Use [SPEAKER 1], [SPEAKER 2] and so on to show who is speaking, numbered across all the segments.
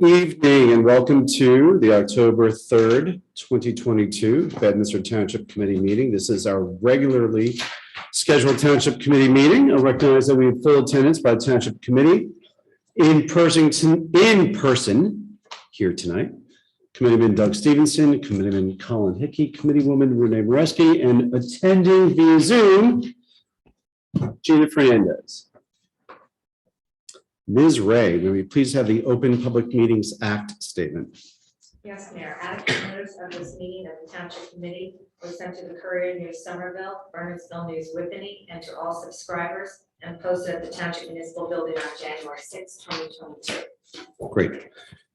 [SPEAKER 1] Evening and welcome to the October 3rd, 2022 Bedminster Township Committee meeting. This is our regularly scheduled Township Committee meeting. I recognize that we have full attendance by the Township Committee in person here tonight. Committeeman Doug Stevenson, Committeeman Colin Hickey, Committeewoman Renee Moreski, and attending via Zoom, Gina Fernandez. Ms. Ray, may we please have the Open Public Meetings Act statement?
[SPEAKER 2] Yes, Mayor. Adequate notice of this meeting of the Township Committee was sent to the Courier News Somerville, Bernardsville News Whippany, and to all subscribers, and posted at the Township Municipal Building on January 6, 2022.
[SPEAKER 1] Great.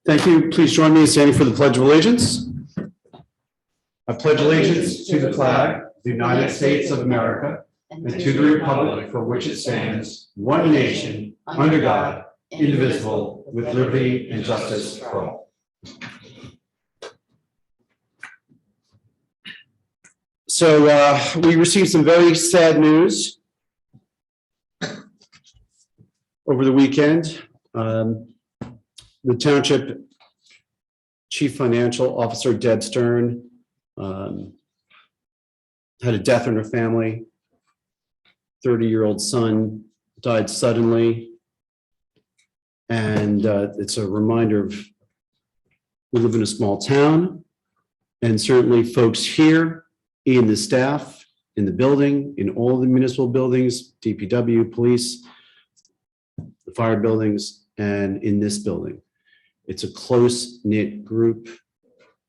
[SPEAKER 1] Thank you. Please join me in standing for the Pledge of Allegiance. I pledge allegiance to the flag of the United States of America and to the republic for which it stands, one nation, under God, indivisible, with liberty and justice for all. So we received some very sad news over the weekend. The Township Chief Financial Officer, Deb Stern, had a death in her family. 30-year-old son died suddenly. And it's a reminder of, we live in a small town, and certainly folks here in the staff, in the building, in all the municipal buildings, DPW, police, the fire buildings, and in this building. It's a close-knit group.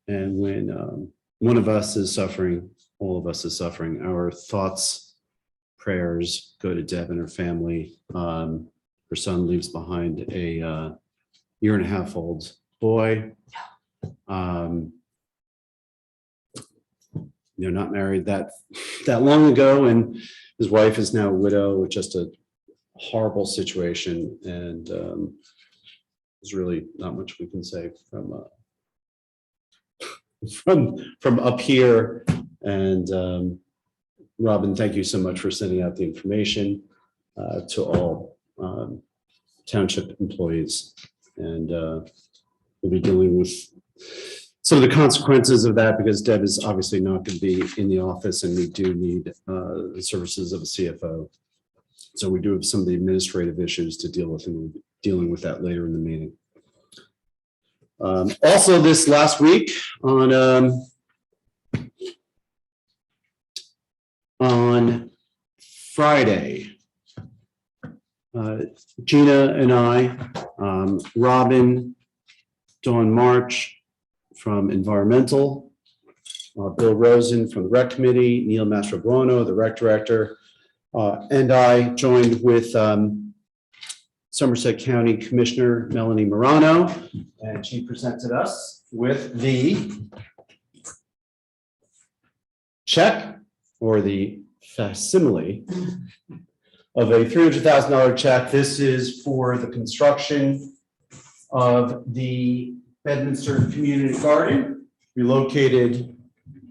[SPEAKER 1] And when one of us is suffering, all of us is suffering. Our thoughts, prayers go to Deb and her family. Her son leaves behind a year-and-a-half-old boy. They're not married that long ago, and his wife is now a widow. Just a horrible situation, and there's really not much we can say from up here. And Robin, thank you so much for sending out the information to all township employees, and we'll be dealing with some of the consequences of that because Deb is obviously not going to be in the office, and we do need the services of a CFO. So we do have some of the administrative issues to deal with, and we'll be dealing with that later in the meeting. Also, this last week on Friday, Gina and I, Robin, Dawn March from Environmental, Bill Rosen from the Rec Committee, Neil Mastrobuono, the Rec Director, and I joined with Somerset County Commissioner Melanie Morano, and she presented us with the check, or the facsimile of a $300,000 check. This is for the construction of the Bedminster Community Garden, relocated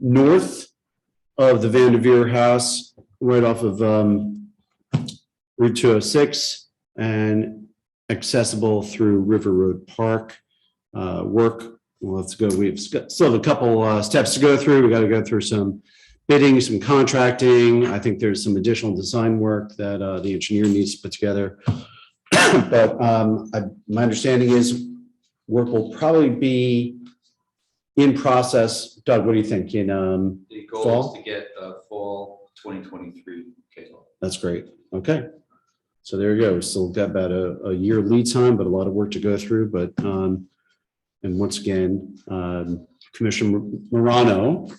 [SPEAKER 1] north of the Vanderveer House, right off of Route 206, and accessible through River Road Park. Work, well, let's go. We've still have a couple steps to go through. We got to go through some bidding, some contracting. I think there's some additional design work that the engineer needs to put together. But my understanding is work will probably be in process. Doug, what do you think? In
[SPEAKER 3] the goal
[SPEAKER 1] fall?
[SPEAKER 3] Is to get fall 2023 kickoff.
[SPEAKER 1] That's great. Okay. So there you go. We still got about a year lead time, but a lot of work to go through. But and once again, Commissioner Morano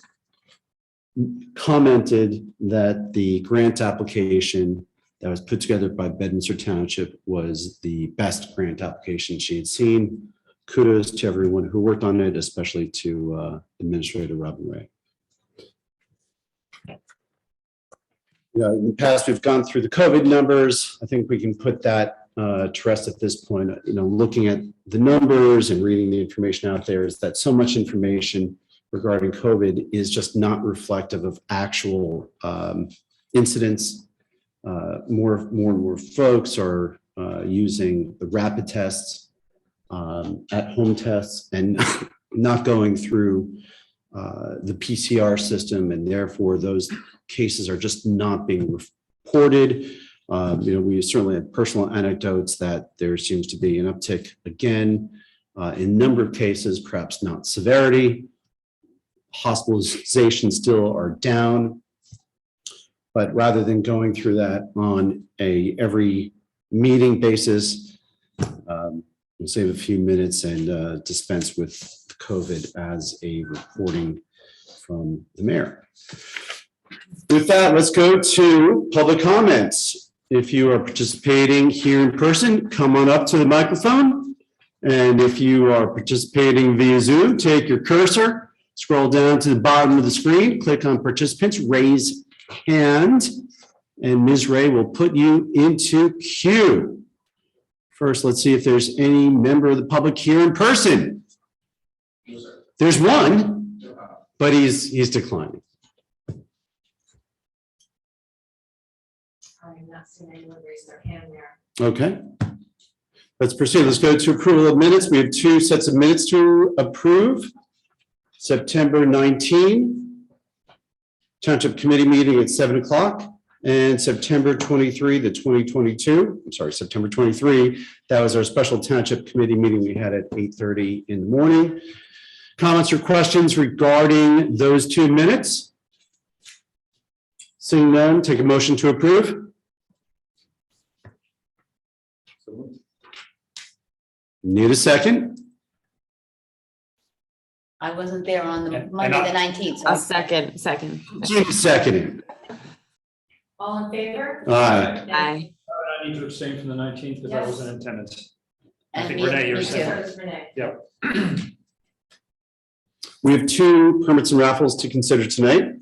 [SPEAKER 1] commented that the grant application that was put together by Bedminster Township was the best grant application she had seen. Kudos to everyone who worked on it, especially to Administrator Robin Ray. In the past, we've gone through the COVID numbers. I think we can put that to rest at this point. Looking at the numbers and reading the information out there, is that so much information regarding COVID is just not reflective of actual incidents. More and more folks are using the rapid tests at-home tests and not going through the PCR system, and therefore those cases are just not being reported. We certainly have personal anecdotes that there seems to be an uptick again in number of cases, perhaps not severity. Hospitalizations still are down, but rather than going through that on a every meeting basis, we'll save a few minutes and dispense with COVID as a reporting from the mayor. With that, let's go to public comments. If you are participating here in person, come on up to the microphone. And if you are participating via Zoom, take your cursor, scroll down to the bottom of the screen, click on participants, raise hand, and Ms. Ray will put you into queue. First, let's see if there's any member of the public here in person. There's one, but he's declining.
[SPEAKER 2] I'm not seeing anyone raise their hand there.
[SPEAKER 1] Okay. Let's proceed. Let's go to approval of minutes. We have two sets of minutes to approve. September 19, Township Committee meeting at 7 o'clock, and September 23, September 23, that was our special Township Committee meeting we had at 8:30 in the morning. Comments or questions regarding those 2 minutes? Seeing none, take a motion to approve. Need a second?
[SPEAKER 4] I wasn't there on the
[SPEAKER 5] And
[SPEAKER 4] Monday,
[SPEAKER 5] I-
[SPEAKER 4] the 19th.
[SPEAKER 6] A second.
[SPEAKER 1] Gina seconding.
[SPEAKER 2] All in favor?
[SPEAKER 1] Aye.
[SPEAKER 6] Aye.
[SPEAKER 5] I need to abstain from the 19th because I wasn't in attendance. I
[SPEAKER 4] And
[SPEAKER 5] think
[SPEAKER 4] me-
[SPEAKER 5] Renee, you're
[SPEAKER 4] me
[SPEAKER 2] So
[SPEAKER 4] too.
[SPEAKER 2] does Renee.
[SPEAKER 1] We have 2 permits and raffles to consider tonight.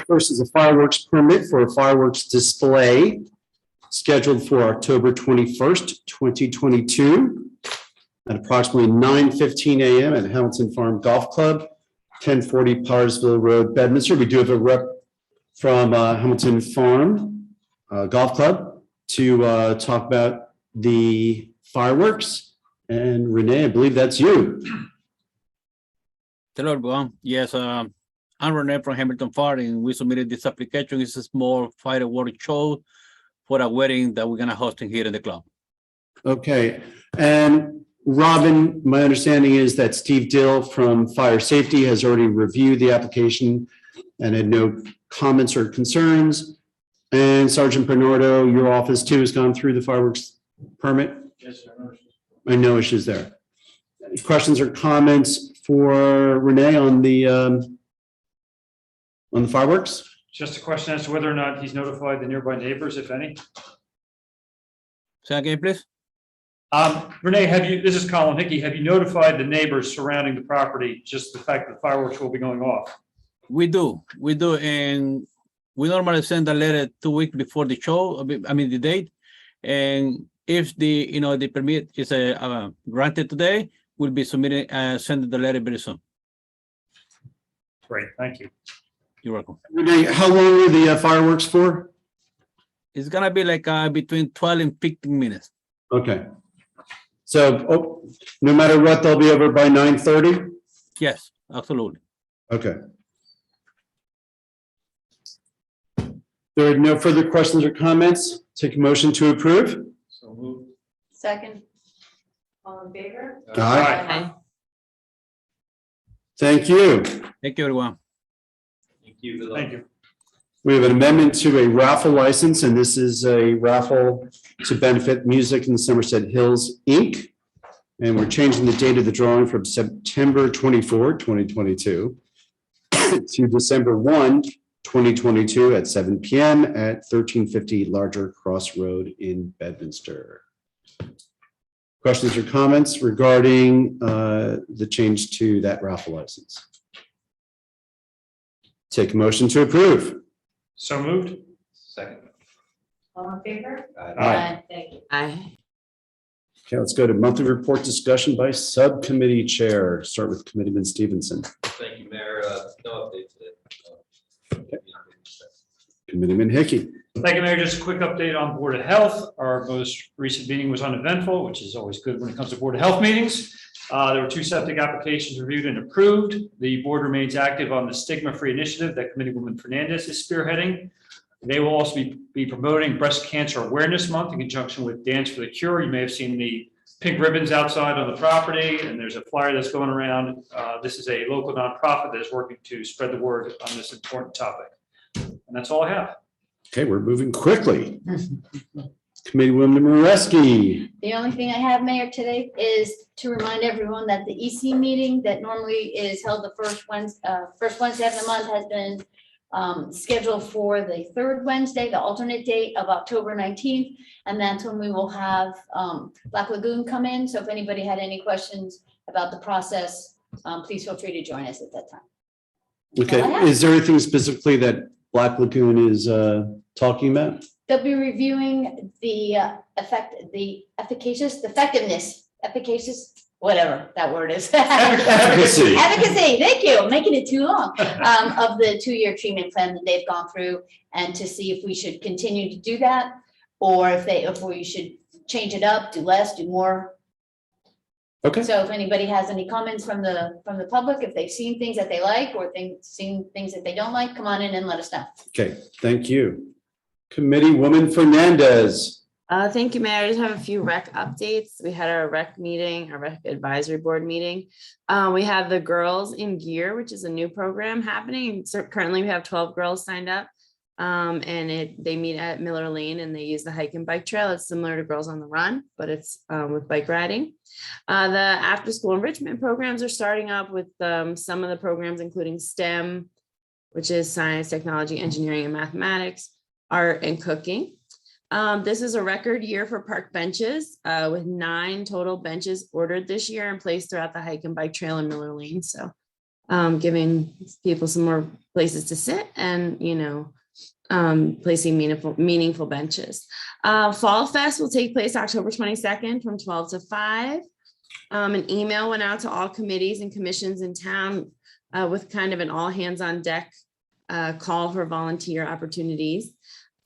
[SPEAKER 1] First is a fireworks permit for a fireworks display scheduled for October 21st, 2022 at approximately 9:15 a.m. at Hamilton Farm Golf Club, 1040 Parsville Road, Bedminster. We do have a rep from Hamilton Farm Golf Club to talk about the fireworks. And Renee, I believe that's you.
[SPEAKER 7] Hello, everyone. Yes, I'm Renee from Hamilton Farm, and we submitted this application. It's a small fireworks show for a wedding that we're gonna host here in the club.
[SPEAKER 1] Okay, and Robin, my understanding is that Steve Dill from Fire Safety has already reviewed the application and had no comments or concerns. And Sergeant Bernardo, your office too has gone through the fireworks permit?
[SPEAKER 5] Yes, sir.
[SPEAKER 1] And no issues there. Any questions or comments for Renee on the fireworks?
[SPEAKER 5] Just a question as to whether or not he's notified the nearby neighbors, if any.
[SPEAKER 7] Say again, please.
[SPEAKER 5] Renee, this is Colin Hickey. Have you notified the neighbors surrounding the property, just the fact that fireworks will be going off?
[SPEAKER 7] We do, and we normally send a letter 2 weeks before the show, the date. And if the permit is granted today, we'll be submitting, sending the letter very soon.
[SPEAKER 5] Great, thank you.
[SPEAKER 7] You're welcome.
[SPEAKER 1] Renee, how long are the fireworks for?
[SPEAKER 7] It's gonna be like between 12 and 15 minutes.
[SPEAKER 1] Okay. So, no matter what, they'll be over by 9:30?
[SPEAKER 7] Yes, absolutely.
[SPEAKER 1] Okay. There are no further questions or comments. Take a motion to approve.
[SPEAKER 5] So moved.
[SPEAKER 4] Second.
[SPEAKER 2] All in favor?
[SPEAKER 1] Aye.
[SPEAKER 6] Aye.
[SPEAKER 1] Thank you.
[SPEAKER 7] Thank you, everyone.
[SPEAKER 5] Thank you.
[SPEAKER 1] We have an amendment to a raffle license, and this is a raffle to benefit Music in the Somerset Hills, Inc. And we're changing the date of the drawing from September 24, 2022 to December 1, 2022 at 7 p.m. at 1350 Larger Cross Road in Bedminster. Questions or comments regarding the change to that raffle license? Take a motion to approve.
[SPEAKER 5] So moved.
[SPEAKER 3] Second.
[SPEAKER 2] All in favor?
[SPEAKER 1] Aye.
[SPEAKER 2] Thank you.
[SPEAKER 6] Aye.
[SPEAKER 1] Okay, let's go to monthly report discussion by subcommittee chair. Start with Committeeman Stevenson.
[SPEAKER 3] Thank you, Mayor. No update today.
[SPEAKER 1] Committeeman Hickey.
[SPEAKER 5] Thank you, Mayor. Just a quick update on Board of Health. Our most recent meeting was uneventful, which is always good when it comes to Board of Health meetings. There were 2 septic applications reviewed and approved. The board remains active on the stigma-free initiative that Committeewoman Fernandez is spearheading. They will also be promoting Breast Cancer Awareness Month in conjunction with Dance for the Cure. You may have seen the pink ribbons outside on the property, and there's a flyer that's going around. This is a local nonprofit that is working to spread the word on this important topic. And that's all I have.
[SPEAKER 1] Okay, we're moving quickly. Committeewoman Moreski.
[SPEAKER 4] The only thing I have, Mayor, today is to remind everyone that the EC meeting that normally is held the first Wednesday of the month has been scheduled for the 3rd Wednesday, the alternate date of October 19th. And that's when we will have Black Lagoon come in. So if anybody had any questions about the process, please feel free to join us at that time.
[SPEAKER 1] Okay, is there anything specifically that Black Lagoon is talking about?
[SPEAKER 4] They'll be reviewing the efficacious, whatever that word is.
[SPEAKER 1] Efficacy.
[SPEAKER 4] Efficacy, thank you, I'm making it too long, of the 2-year treatment plan that they've gone through, and to see if we should continue to do that, or if we should change it up, do less, do more.
[SPEAKER 1] Okay.
[SPEAKER 4] So if anybody has any comments from the public, if they've seen things that they like, or seen things that they don't like, come on in and let us know.
[SPEAKER 1] Okay, thank you. Committeewoman Fernandez.
[SPEAKER 6] Thank you, Mayor. I just have a few rec updates. We had our rec meeting, our rec advisory board meeting. We have the Girls in Gear, which is a new program happening. So currently we have 12 girls signed up. They meet at Miller Lane and they use the hike and bike trail. It's similar to Girls on the Run, but it's with bike riding. The after school enrichment programs are starting up with some of the programs, including STEM, which is science, technology, engineering, and mathematics, art, and cooking. This is a record year for park benches with 9 total benches ordered this year and placed throughout the hike and bike trail in Miller Lane. So giving people some more places to sit and, placing meaningful benches. Fall Fest will take place October 22nd from 12 to 5. An email went out to all committees and commissions in town with kind of an all hands on deck call for volunteer opportunities.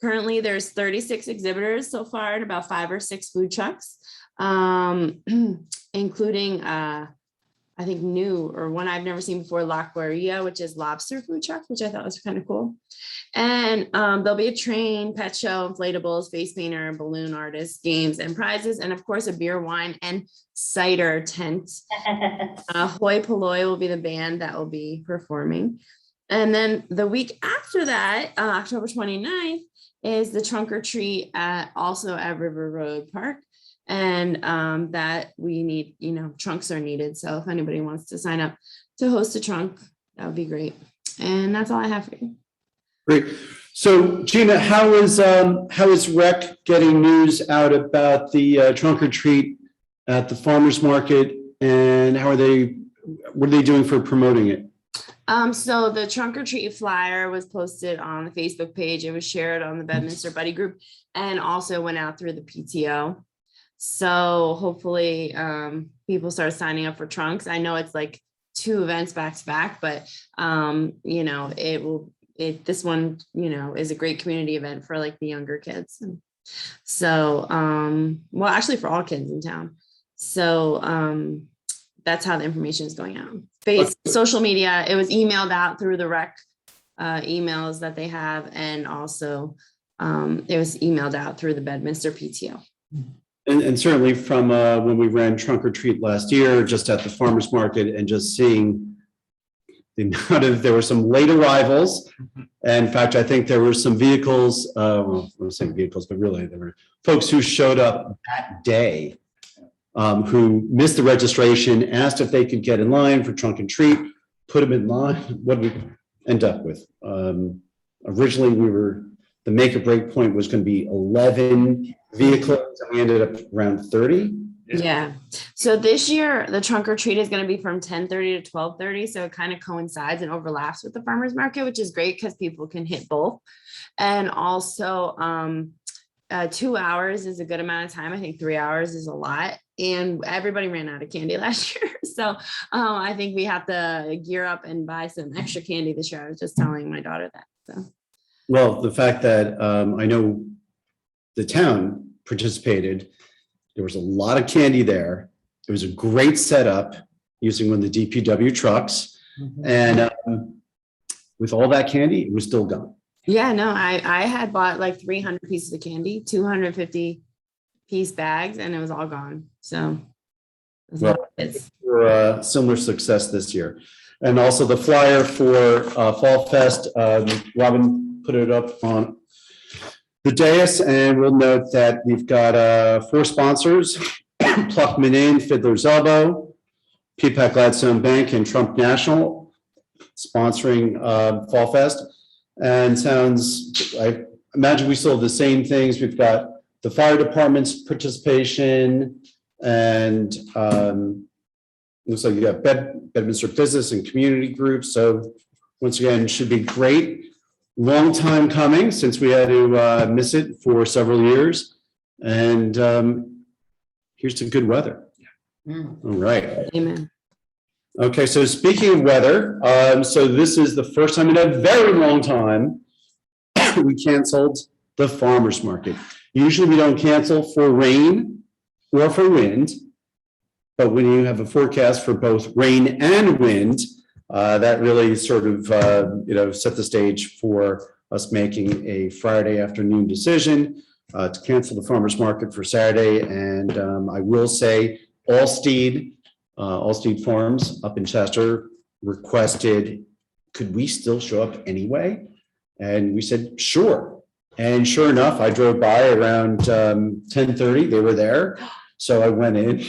[SPEAKER 6] Currently, there's 36 exhibitors so far and about 5 or 6 food trucks, including, I think new or one I've never seen before, La Guarilla, which is lobster food truck, which I thought was kind of cool. And there'll be a train, pet show, inflatables, face painter, balloon artist, games and prizes, and of course a beer, wine, and cider tent. Hoi Polloi will be the band that will be performing. And then the week after that, October 29th, is the trunk or treat also at River Road Park. And that we need, trunks are needed. So if anybody wants to sign up to host a trunk, that would be great. And that's all I have for you.
[SPEAKER 1] Great. So Gina, how is Rec getting news out about the trunk or treat at the farmer's market, and what are they doing for promoting it?
[SPEAKER 6] So the trunk or treat flyer was posted on the Facebook page. It was shared on the Bedminster Buddy group and also went out through the PTO. So hopefully people start signing up for trunks. I know it's like 2 events back to back, but this one, is a great community event for like the younger kids. So, well, actually for all kids in town. So that's how the information is going out. Social media, it was emailed out through the rec emails that they have. And also it was emailed out through the Bedminster PTO.
[SPEAKER 1] And certainly from when we ran trunk or treat last year, just at the farmer's market, and just seeing the amount of, there were some late arrivals. And in fact, I think there were some vehicles, well, I'm not saying vehicles, but really there were folks who showed up that day who missed the registration, asked if they could get in line for trunk and treat, put them in line. What did we end up with? Originally, the make or break point was going to be 11 vehicles, and we ended up around 30.
[SPEAKER 6] Yeah. So this year, the trunk or treat is going to be from 10:30 to 12:30. So it kind of coincides and overlaps with the farmer's market, which is great because people can hit both. And also 2 hours is a good amount of time. I think 3 hours is a lot. And everybody ran out of candy last year. So I think we have to gear up and buy some extra candy this year. I was just telling my daughter that. So
[SPEAKER 1] Well, the fact that I know the town participated, there was a lot of candy there. It was a great setup using one of the DPW trucks. And with all that candy, it was still gone.
[SPEAKER 6] Yeah, no, I had bought like 300 pieces of candy, 250 piece bags, and it was all gone. So it was a lot of kids.
[SPEAKER 1] For similar success this year. And also the flyer for Fall Fest, Robin put it up on the dais, and we'll note that we've got 4 sponsors, Pluckman Inn, Fiddler's Elbow, Peapack Gladstone Bank, and Trump National sponsoring Fall Fest. And I imagine we still have the same things. We've got the fire department's participation, and looks like you got Bedminster Business and Community Groups. So once again, should be great. Long time coming since we had to miss it for several years. And here's to good weather. All right.
[SPEAKER 6] Amen.
[SPEAKER 1] Okay, so speaking of weather, so this is the first time in a very long time we canceled the farmer's market. Usually we don't cancel for rain or for wind, but when you have a forecast for both rain and wind, that really sort of set the stage for us making a Friday afternoon decision to cancel the farmer's market for Saturday. And I will say Allsteed Farms up in Chester requested, could we still show up anyway? And we said, sure. And sure enough, I drove by around 10:30. They were there. So I went in,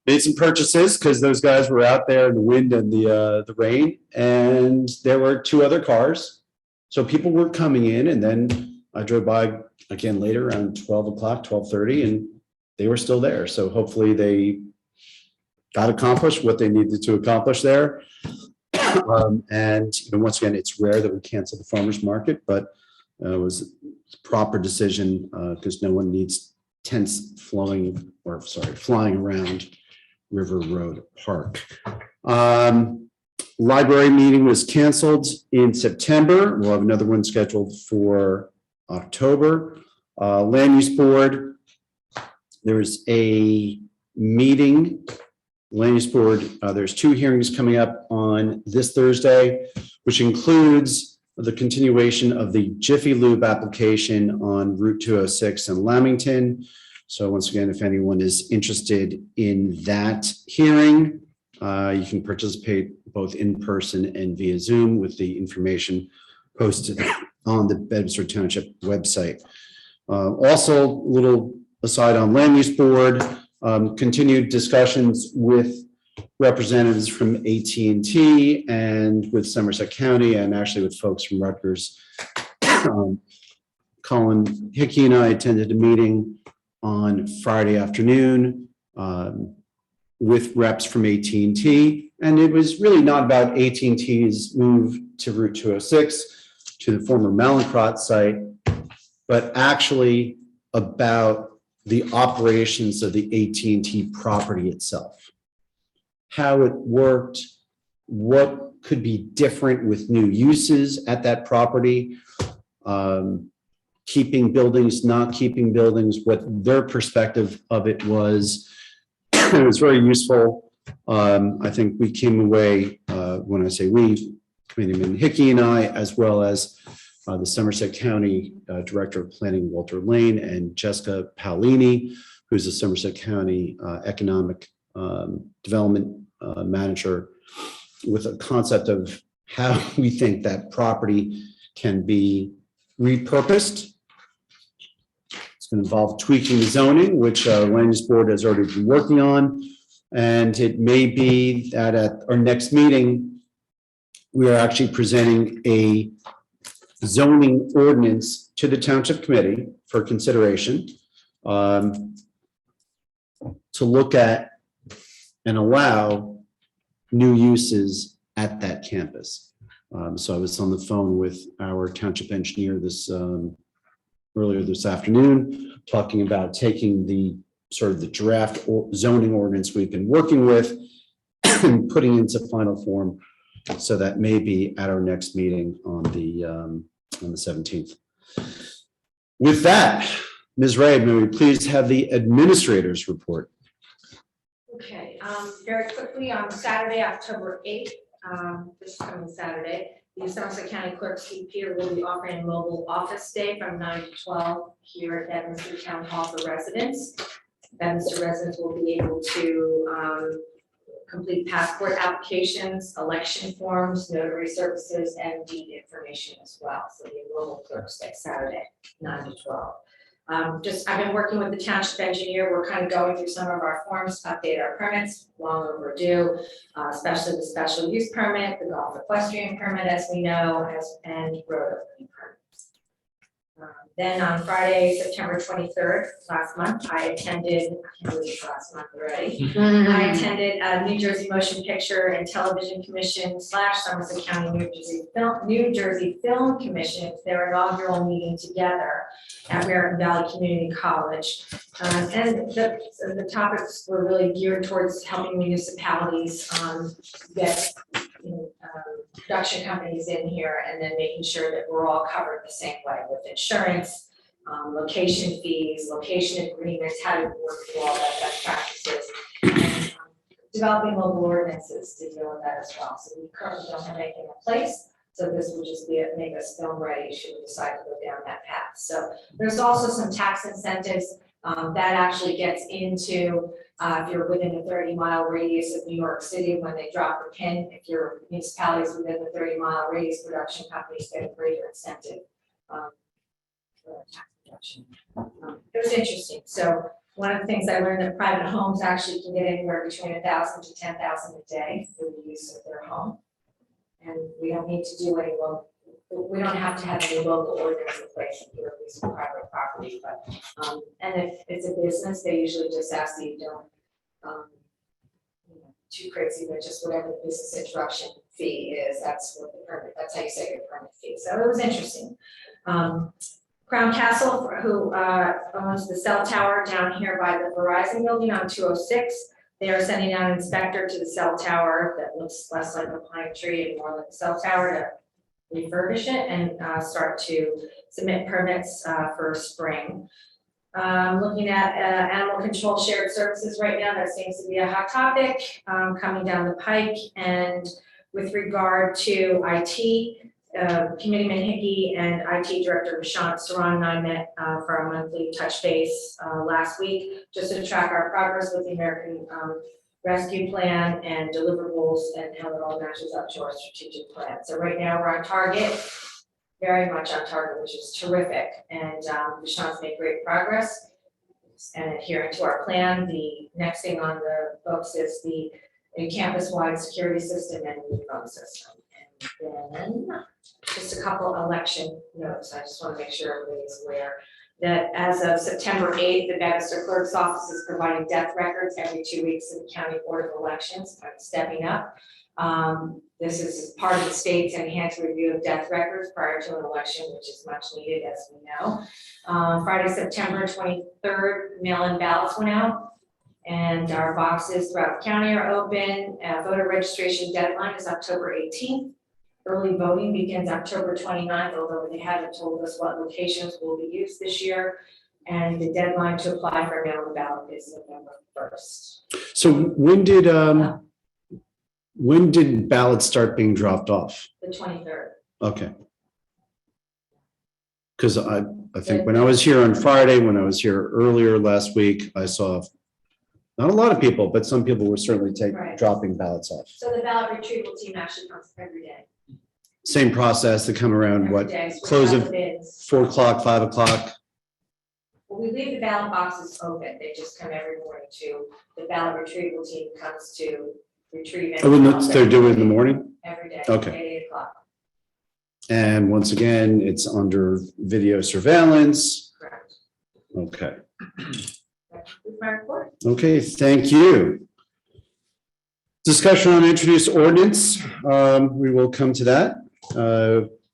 [SPEAKER 1] made some purchases because those guys were out there in the wind and the rain. And there were 2 other cars. So people were coming in, and then I drove by again later around 12 o'clock, 12:30, and they were still there. So hopefully they got accomplished what they needed to accomplish there. And once again, it's rare that we cancel the farmer's market, but it was a proper decision because no one needs tents flying around River Road Park. Library meeting was canceled in September. We'll have another one scheduled for October. Land Use Board, there's a meeting. Land Use Board, there's 2 hearings coming up on this Thursday, which includes the continuation of the Jiffy Lube application on Route 206 in Lamington. So once again, if anyone is interested in that hearing, you can participate both in person and via Zoom with the information posted on the Bedminster Township website. Also, a little aside on Land Use Board, continued discussions with representatives from AT&T and with Somerset County, and actually with folks from Rutgers. Colin Hickey and I attended a meeting on Friday afternoon with reps from AT&T, and it was really not about AT&T's move to Route 206 to the former Mallinckrodt site, but actually about the operations of the AT&T property itself, how it worked, what could be different with new uses at that property, keeping buildings, not keeping buildings, what their perspective of it was. It was very useful. I think we came away, when I say we, Committeeman Hickey and I, as well as the Somerset County Director of Planning, Walter Lane, and Jessica Paolini, who's the Somerset County Economic Development Manager, with a concept of how we think that property can be repurposed. It's going to involve tweaking the zoning, which Land Use Board has already been working on. And it may be that at our next meeting, we are actually presenting a zoning ordinance to the Township Committee for consideration to look at and allow new uses at that campus. So I was on the phone with our township engineer earlier this afternoon, talking about taking the sort of the draft zoning ordinance we've been working with and putting into final form So that may be at our next meeting on the 17th. With that, Ms. Ray, may we please have the administrator's report?
[SPEAKER 2] Okay, very quickly, on Saturday, October 8th, this coming Saturday, the Somerset County Clerk Steve Peter will be offering a mobile office day from 9 to 12 here at Bedminster Town Hall for residents. Bedminster residents will be able to complete passport applications, election forms, notary services, and deed information as well. So the mobile clerks day Saturday, 9 to 12. I've been working with the township engineer. We're kind of going through some of our forms to update our permits, long overdue, especially the special use permit, the golf equestrian permit, as we know, and road opening permits. Then on Friday, September 23rd, last month, I attended, I can't believe it's last month already. I attended a New Jersey Motion Picture and Television Commission / Somerset County New Jersey Film Commission, their inaugural meeting together at American Valley Community College. And the topics were really geared towards helping municipalities get production companies in here, and then making sure that we're all covered the same way with insurance, location fees, location agreements, how to work through all that best practices, and developing local ordinances to deal with that as well. So we currently don't have anything in place. So this will just make us film ready should we decide to go down that path. So there's also some tax incentives that actually gets into if you're within a 30-mile radius of New York City, when they drop the pin, if your municipality is within the 30-mile radius, production companies get a greater incentive for tax reduction. It was interesting. So one of the things I learned that private homes actually can get anywhere between 1,000 to 10,000 a day for the use of their home. And we don't need to do any local, we don't have to have any local ordinance in place if you're using private property, but, and if it's a business, they usually just ask that you don't, too crazy, but just whatever the business interruption fee is, that's what the permit, that's how you say your permit fee. So it was interesting. Crown Castle, who owns the cell tower down here by the Verizon building on 206, they are sending out an inspector to the cell tower that looks less like a pine tree and more like a cell tower to refurbish it and start to submit permits for spring. Looking at animal control shared services right now, that seems to be a hot topic coming down the pike. And with regard to IT, Committeeman Hickey and IT Director Vishant Saran and I met for our monthly touch base last week, just to track our progress with the American Rescue Plan and deliverables and how it all matches up to our strategic plan. So right now we're on target, very much on target, which is terrific. And Vishant's made great progress and adhering to our plan. The next thing on the books is the campus-wide security system and the phone system. And then just a couple election notes. I just want to make sure everybody's aware that as of September 8th, the Bedminster Clerk's Office is providing death records every 2 weeks in the County Board of Elections, kind of stepping up. This is part of the state's enhanced review of death records prior to an election, which is much needed, as we know. Friday, September 23rd, mail-in ballots went out, and our boxes throughout the county are open. Voter registration deadline is October 18th. Early voting begins October 29th, although they haven't told us what locations will be used this year. And the deadline to apply for a mail-in ballot is November 1st.
[SPEAKER 1] So when did ballots start being dropped off?
[SPEAKER 2] The 23rd.
[SPEAKER 1] Okay. Because I think when I was here on Friday, when I was here earlier last week, I saw not a lot of people, but some people were certainly
[SPEAKER 2] Right.
[SPEAKER 1] dropping ballots off.
[SPEAKER 2] So the ballot retrieval team actually comes every day.
[SPEAKER 1] Same process to come around,
[SPEAKER 2] Every
[SPEAKER 1] what,
[SPEAKER 2] day, switch
[SPEAKER 1] close
[SPEAKER 2] out
[SPEAKER 1] of
[SPEAKER 2] the bids.
[SPEAKER 1] 4 o'clock, 5 o'clock?
[SPEAKER 2] Well, we leave the ballot boxes open. They just come every morning to, the ballot retrieval team comes to retrieve. any
[SPEAKER 1] Oh, and
[SPEAKER 2] ballots
[SPEAKER 1] they're doing it in the morning?
[SPEAKER 2] Every day.
[SPEAKER 1] Okay.
[SPEAKER 2] At 8 o'clock.
[SPEAKER 1] And once again, it's under video surveillance.
[SPEAKER 2] Correct.
[SPEAKER 1] Okay.
[SPEAKER 2] That's my report.
[SPEAKER 1] Okay, thank you. Discussion on introduced ordinance. We will come to that.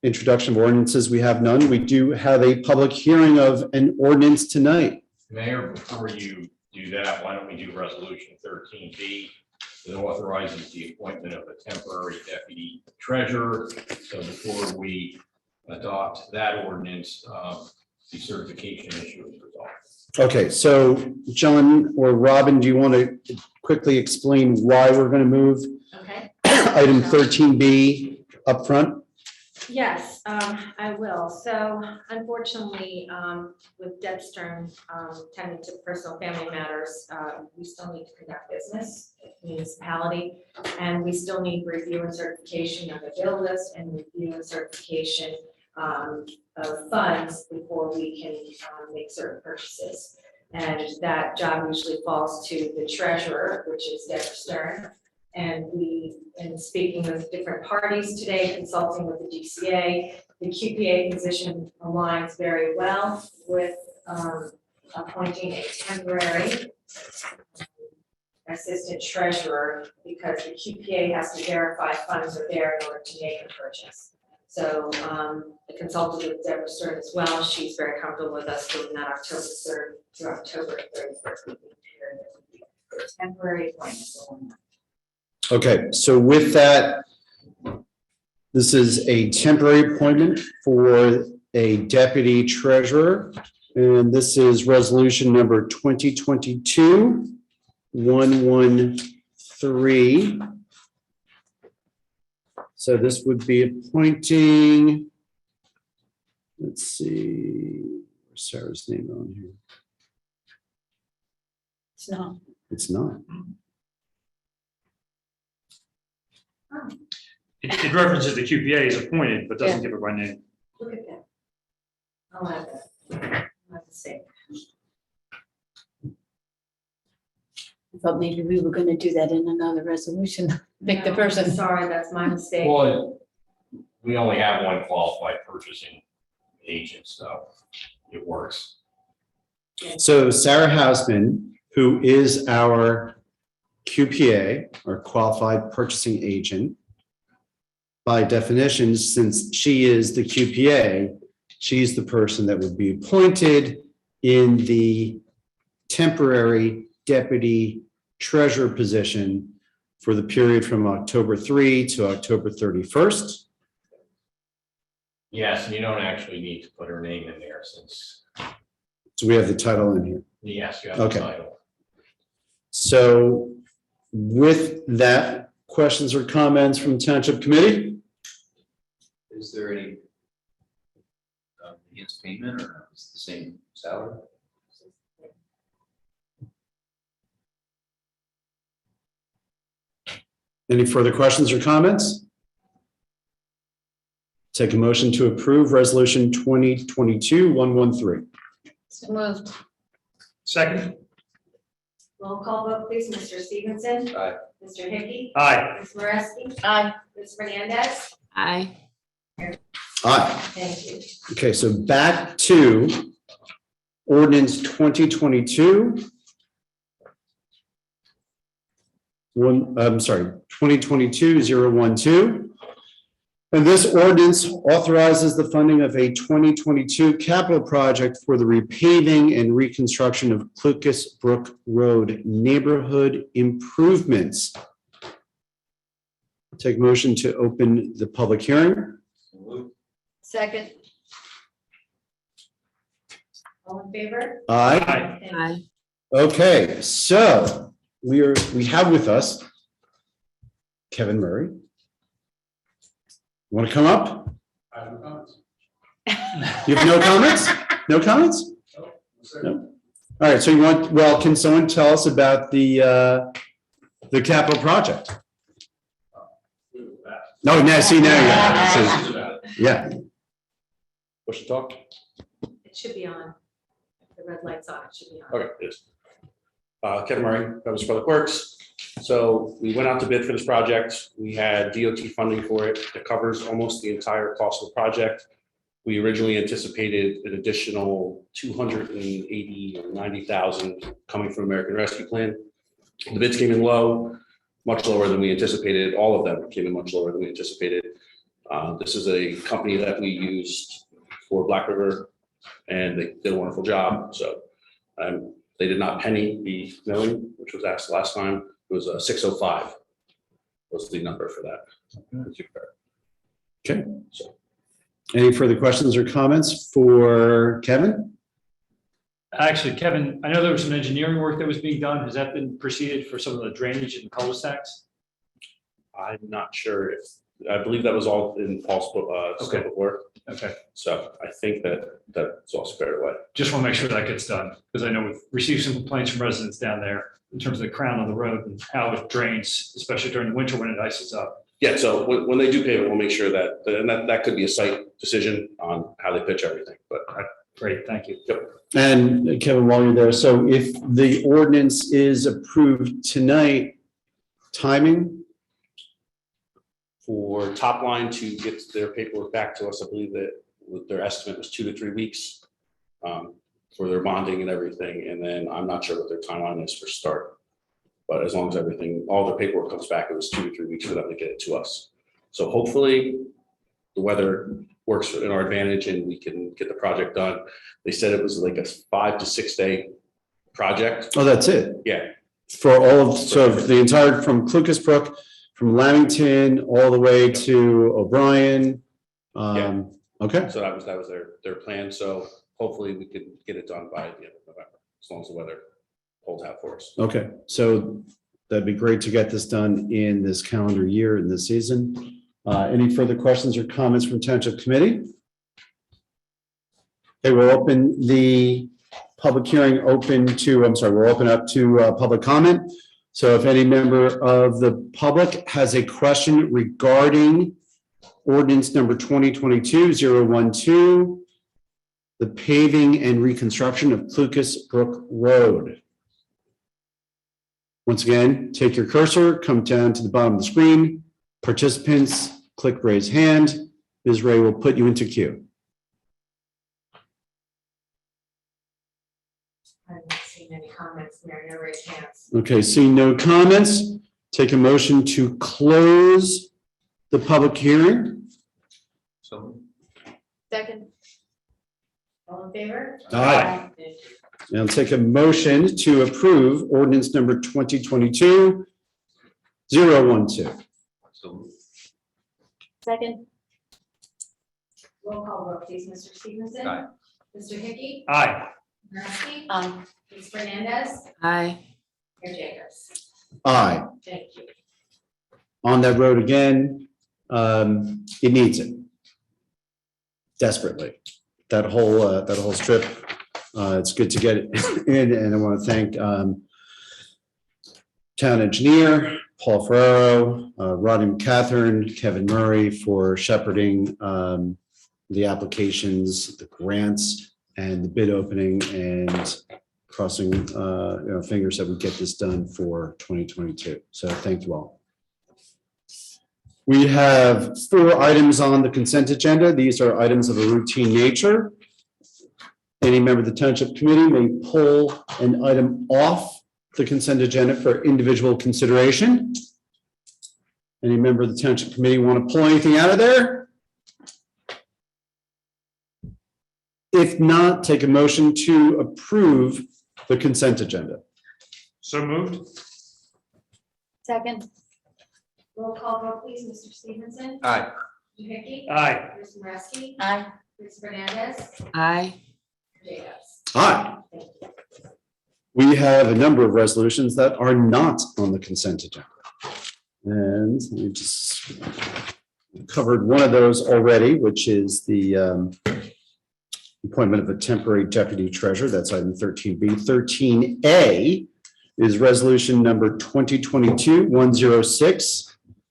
[SPEAKER 1] Introduction of ordinances, we have none. We do have a public hearing of an ordinance tonight.
[SPEAKER 8] Mayor, before you do that, why don't we do resolution 13B? It authorizes the appointment of a temporary deputy treasurer. So before we adopt that ordinance, the certification issue is resolved.
[SPEAKER 1] Okay, so John or Robin, do you want to quickly explain why we're going to move
[SPEAKER 2] Okay.
[SPEAKER 1] item 13B up front?
[SPEAKER 2] Yes, I will. So unfortunately, with Deb Stern tending to personal family matters, we still need to conduct business at the municipality. And we still need review and certification of the bill list and review and certification of funds before we can make certain purchases. And that job usually falls to the treasurer, which is Deb Stern. And we, in speaking with different parties today, consulting with the DCA, the QPA position aligns very well with appointing a temporary assistant treasurer, because the QPA has to verify funds are there in order to make a purchase. So I consulted with Deborah Stern as well. She's very comfortable with us doing that October 3rd to October 31st. Temporary appointment.
[SPEAKER 1] Okay, so with that, this is a temporary appointment for a deputy treasurer. And this is resolution number 2022-113. So this would be appointing, let's see, where's Sarah's name on here?
[SPEAKER 4] It's not.
[SPEAKER 1] It's not.
[SPEAKER 5] It references the QPA is appointed, but doesn't give it by name.
[SPEAKER 2] Look at that. I'll have that. I'll have to see.
[SPEAKER 4] I thought maybe we were gonna do that in another resolution, pick the
[SPEAKER 2] No,
[SPEAKER 4] person.
[SPEAKER 2] Sorry, that's my mistake.
[SPEAKER 8] Well, we only have one qualified purchasing agent, so it works.
[SPEAKER 1] So Sarah Hausman, who is our QPA, or qualified purchasing agent, by definition, since she is the QPA, she's the person that would be appointed in the temporary deputy treasurer position for the period from October 3 to October 31st.
[SPEAKER 8] Yes, and you don't actually need to put her name in there since,
[SPEAKER 1] So we have the title in here.
[SPEAKER 8] yes, you have the
[SPEAKER 1] Okay.
[SPEAKER 8] title.
[SPEAKER 1] So with that, questions or comments from Township Committee?
[SPEAKER 3] Is there any enhanced payment or is it the same salary?
[SPEAKER 1] Any further questions or comments? Take a motion to approve resolution 2022-113.
[SPEAKER 4] So moved.
[SPEAKER 5] Second?
[SPEAKER 2] Roll call vote, please. Mr. Stevenson.
[SPEAKER 3] Aye.
[SPEAKER 2] Mr. Hickey.
[SPEAKER 5] Aye.
[SPEAKER 2] Ms. Moreski.
[SPEAKER 4] Aye.
[SPEAKER 2] Ms. Fernandez.
[SPEAKER 6] Aye.
[SPEAKER 1] Aye.
[SPEAKER 2] Thank you.
[SPEAKER 1] Okay, so back to ordinance 2022-012. And this ordinance authorizes the funding of a 2022 capital project for the repaving and reconstruction of Brook Road neighborhood improvements. Take motion to open the public hearing.
[SPEAKER 4] Second.
[SPEAKER 2] All in favor?
[SPEAKER 1] Aye.
[SPEAKER 5] Aye.
[SPEAKER 2] Thank you.
[SPEAKER 6] Aye.
[SPEAKER 1] Okay, so we have with us Kevin Murray. Want to come up?
[SPEAKER 8] I have no comments.
[SPEAKER 1] You have no comments? No comments? No. All right, so you want, well, can someone tell us about the capital project? No, now, see, now, yeah.
[SPEAKER 9] Push to talk?
[SPEAKER 2] It should be on. If the red light's on, it should be on.
[SPEAKER 9] Okay, it is. Kevin Murray, Government Public Works. So we went out to bid for this project. We had DOT funding for it that covers almost the entire cost of the project. We originally anticipated an additional 280 or 90,000 coming from American Rescue Plan. The bids came in low, much lower than we anticipated. All of them came in much lower than we anticipated. This is a company that we used for Black River, and they did a wonderful job. So they did not penny the milling, which was asked last time. It was 605 was the number for that.
[SPEAKER 1] Okay.
[SPEAKER 9] So,
[SPEAKER 1] Any further questions or comments for Kevin?
[SPEAKER 5] Actually, Kevin, I know there was some engineering work that was being done. Has that been proceeded for some of the drainage and cul-de-sacs?
[SPEAKER 9] I'm not sure if, I believe that was all in Paul's scope of work.
[SPEAKER 5] Okay,
[SPEAKER 9] So I think that's all squared away.
[SPEAKER 5] just want to make sure that gets done, because I know we've received some complaints from residents down there in terms of the crown on the road and how it drains, especially during the winter when it ices up.
[SPEAKER 9] Yeah, so when they do pave it, we'll make sure that, and that could be a site decision on how they pitch everything, but.
[SPEAKER 5] Great, thank you.
[SPEAKER 1] And Kevin, while you're there, so if the ordinance is approved tonight, timing?
[SPEAKER 9] For top line to get their paperwork back to us, I believe that their estimate was 2 to 3 weeks for their bonding and everything. And then I'm not sure what their timeline is for start. But as long as everything, all their paperwork comes back, it was 2 to 3 weeks for them to get it to us. So hopefully the weather works in our advantage and we can get the project done. They said it was like a 5 to 6 day project.
[SPEAKER 1] Oh, that's it?
[SPEAKER 9] Yeah,
[SPEAKER 1] For all of, so the entire, from Clucas Brook, from Lamington, all the way to O'Brien?
[SPEAKER 9] Yeah.
[SPEAKER 1] Okay,
[SPEAKER 9] so that was their plan. So hopefully we can get it done by the end of November, as long as the weather holds out for us.
[SPEAKER 1] okay. So that'd be great to get this done in this calendar year, in this season. Any further questions or comments from Township Committee? Okay, we'll open the public hearing we'll open up to public comment. So if any member of the public has a question regarding ordinance number 2022-012, the paving and reconstruction of Clucas Brook Road. Once again, take your cursor, come down to the bottom of the screen. Participants, click raise hand. Ms. Ray will put you into queue.
[SPEAKER 2] I haven't seen any comments, Mary, no raised hands.
[SPEAKER 1] Okay, seeing no comments, take a motion to close the public hearing.
[SPEAKER 3] So
[SPEAKER 4] Second.
[SPEAKER 2] All in favor?
[SPEAKER 1] Aye.
[SPEAKER 2] Thank you.
[SPEAKER 1] And I'll take a motion to approve ordinance number 2022-012.
[SPEAKER 4] Second.
[SPEAKER 2] Roll call vote, please, Mr. Stevenson.
[SPEAKER 3] Aye.
[SPEAKER 2] Mr. Hickey.
[SPEAKER 5] Aye.
[SPEAKER 2] Murphy.
[SPEAKER 4] Aye.
[SPEAKER 2] Ms. Fernandez.
[SPEAKER 6] Aye.
[SPEAKER 2] Mayor Jacobs.
[SPEAKER 1] Aye.
[SPEAKER 2] Thank you.
[SPEAKER 1] On that road again, it needs it desperately. That whole strip, it's good to get it in, and I want to thank town engineer Paul Ferraro, Rodney McCatherine, Kevin Murray for shepherding the applications, the grants, and the bid opening, and crossing fingers that we get this done for 2022. So thank you all. We have 4 items on the consent agenda. These are items of a routine nature. Any member of the Township Committee may pull an item off the consent agenda for individual consideration. Any member of the Township Committee want to pull anything out of there? If not, take a motion to approve the consent agenda.
[SPEAKER 5] So moved?
[SPEAKER 4] Second.
[SPEAKER 2] Roll call vote, please, Mr. Stevenson.
[SPEAKER 3] Aye.
[SPEAKER 2] Mr. Hickey.
[SPEAKER 5] Aye.
[SPEAKER 2] Ms. Moreski.
[SPEAKER 4] Aye.
[SPEAKER 2] Ms. Fernandez.
[SPEAKER 6] Aye.
[SPEAKER 2] Mayor Jacobs.
[SPEAKER 1] Aye.
[SPEAKER 2] Thank you.
[SPEAKER 1] We have a number of resolutions that are not on the consent agenda. And we just covered one of those already, which is the appointment of a temporary deputy treasurer. That's item 13B. 13A is resolution number 2022-106.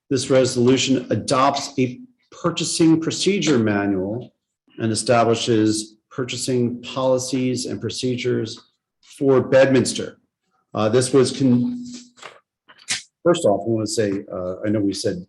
[SPEAKER 1] This resolution adopts a purchasing procedure manual and establishes purchasing policies and procedures for Bedminster. This was, first off, I want to say, I know we said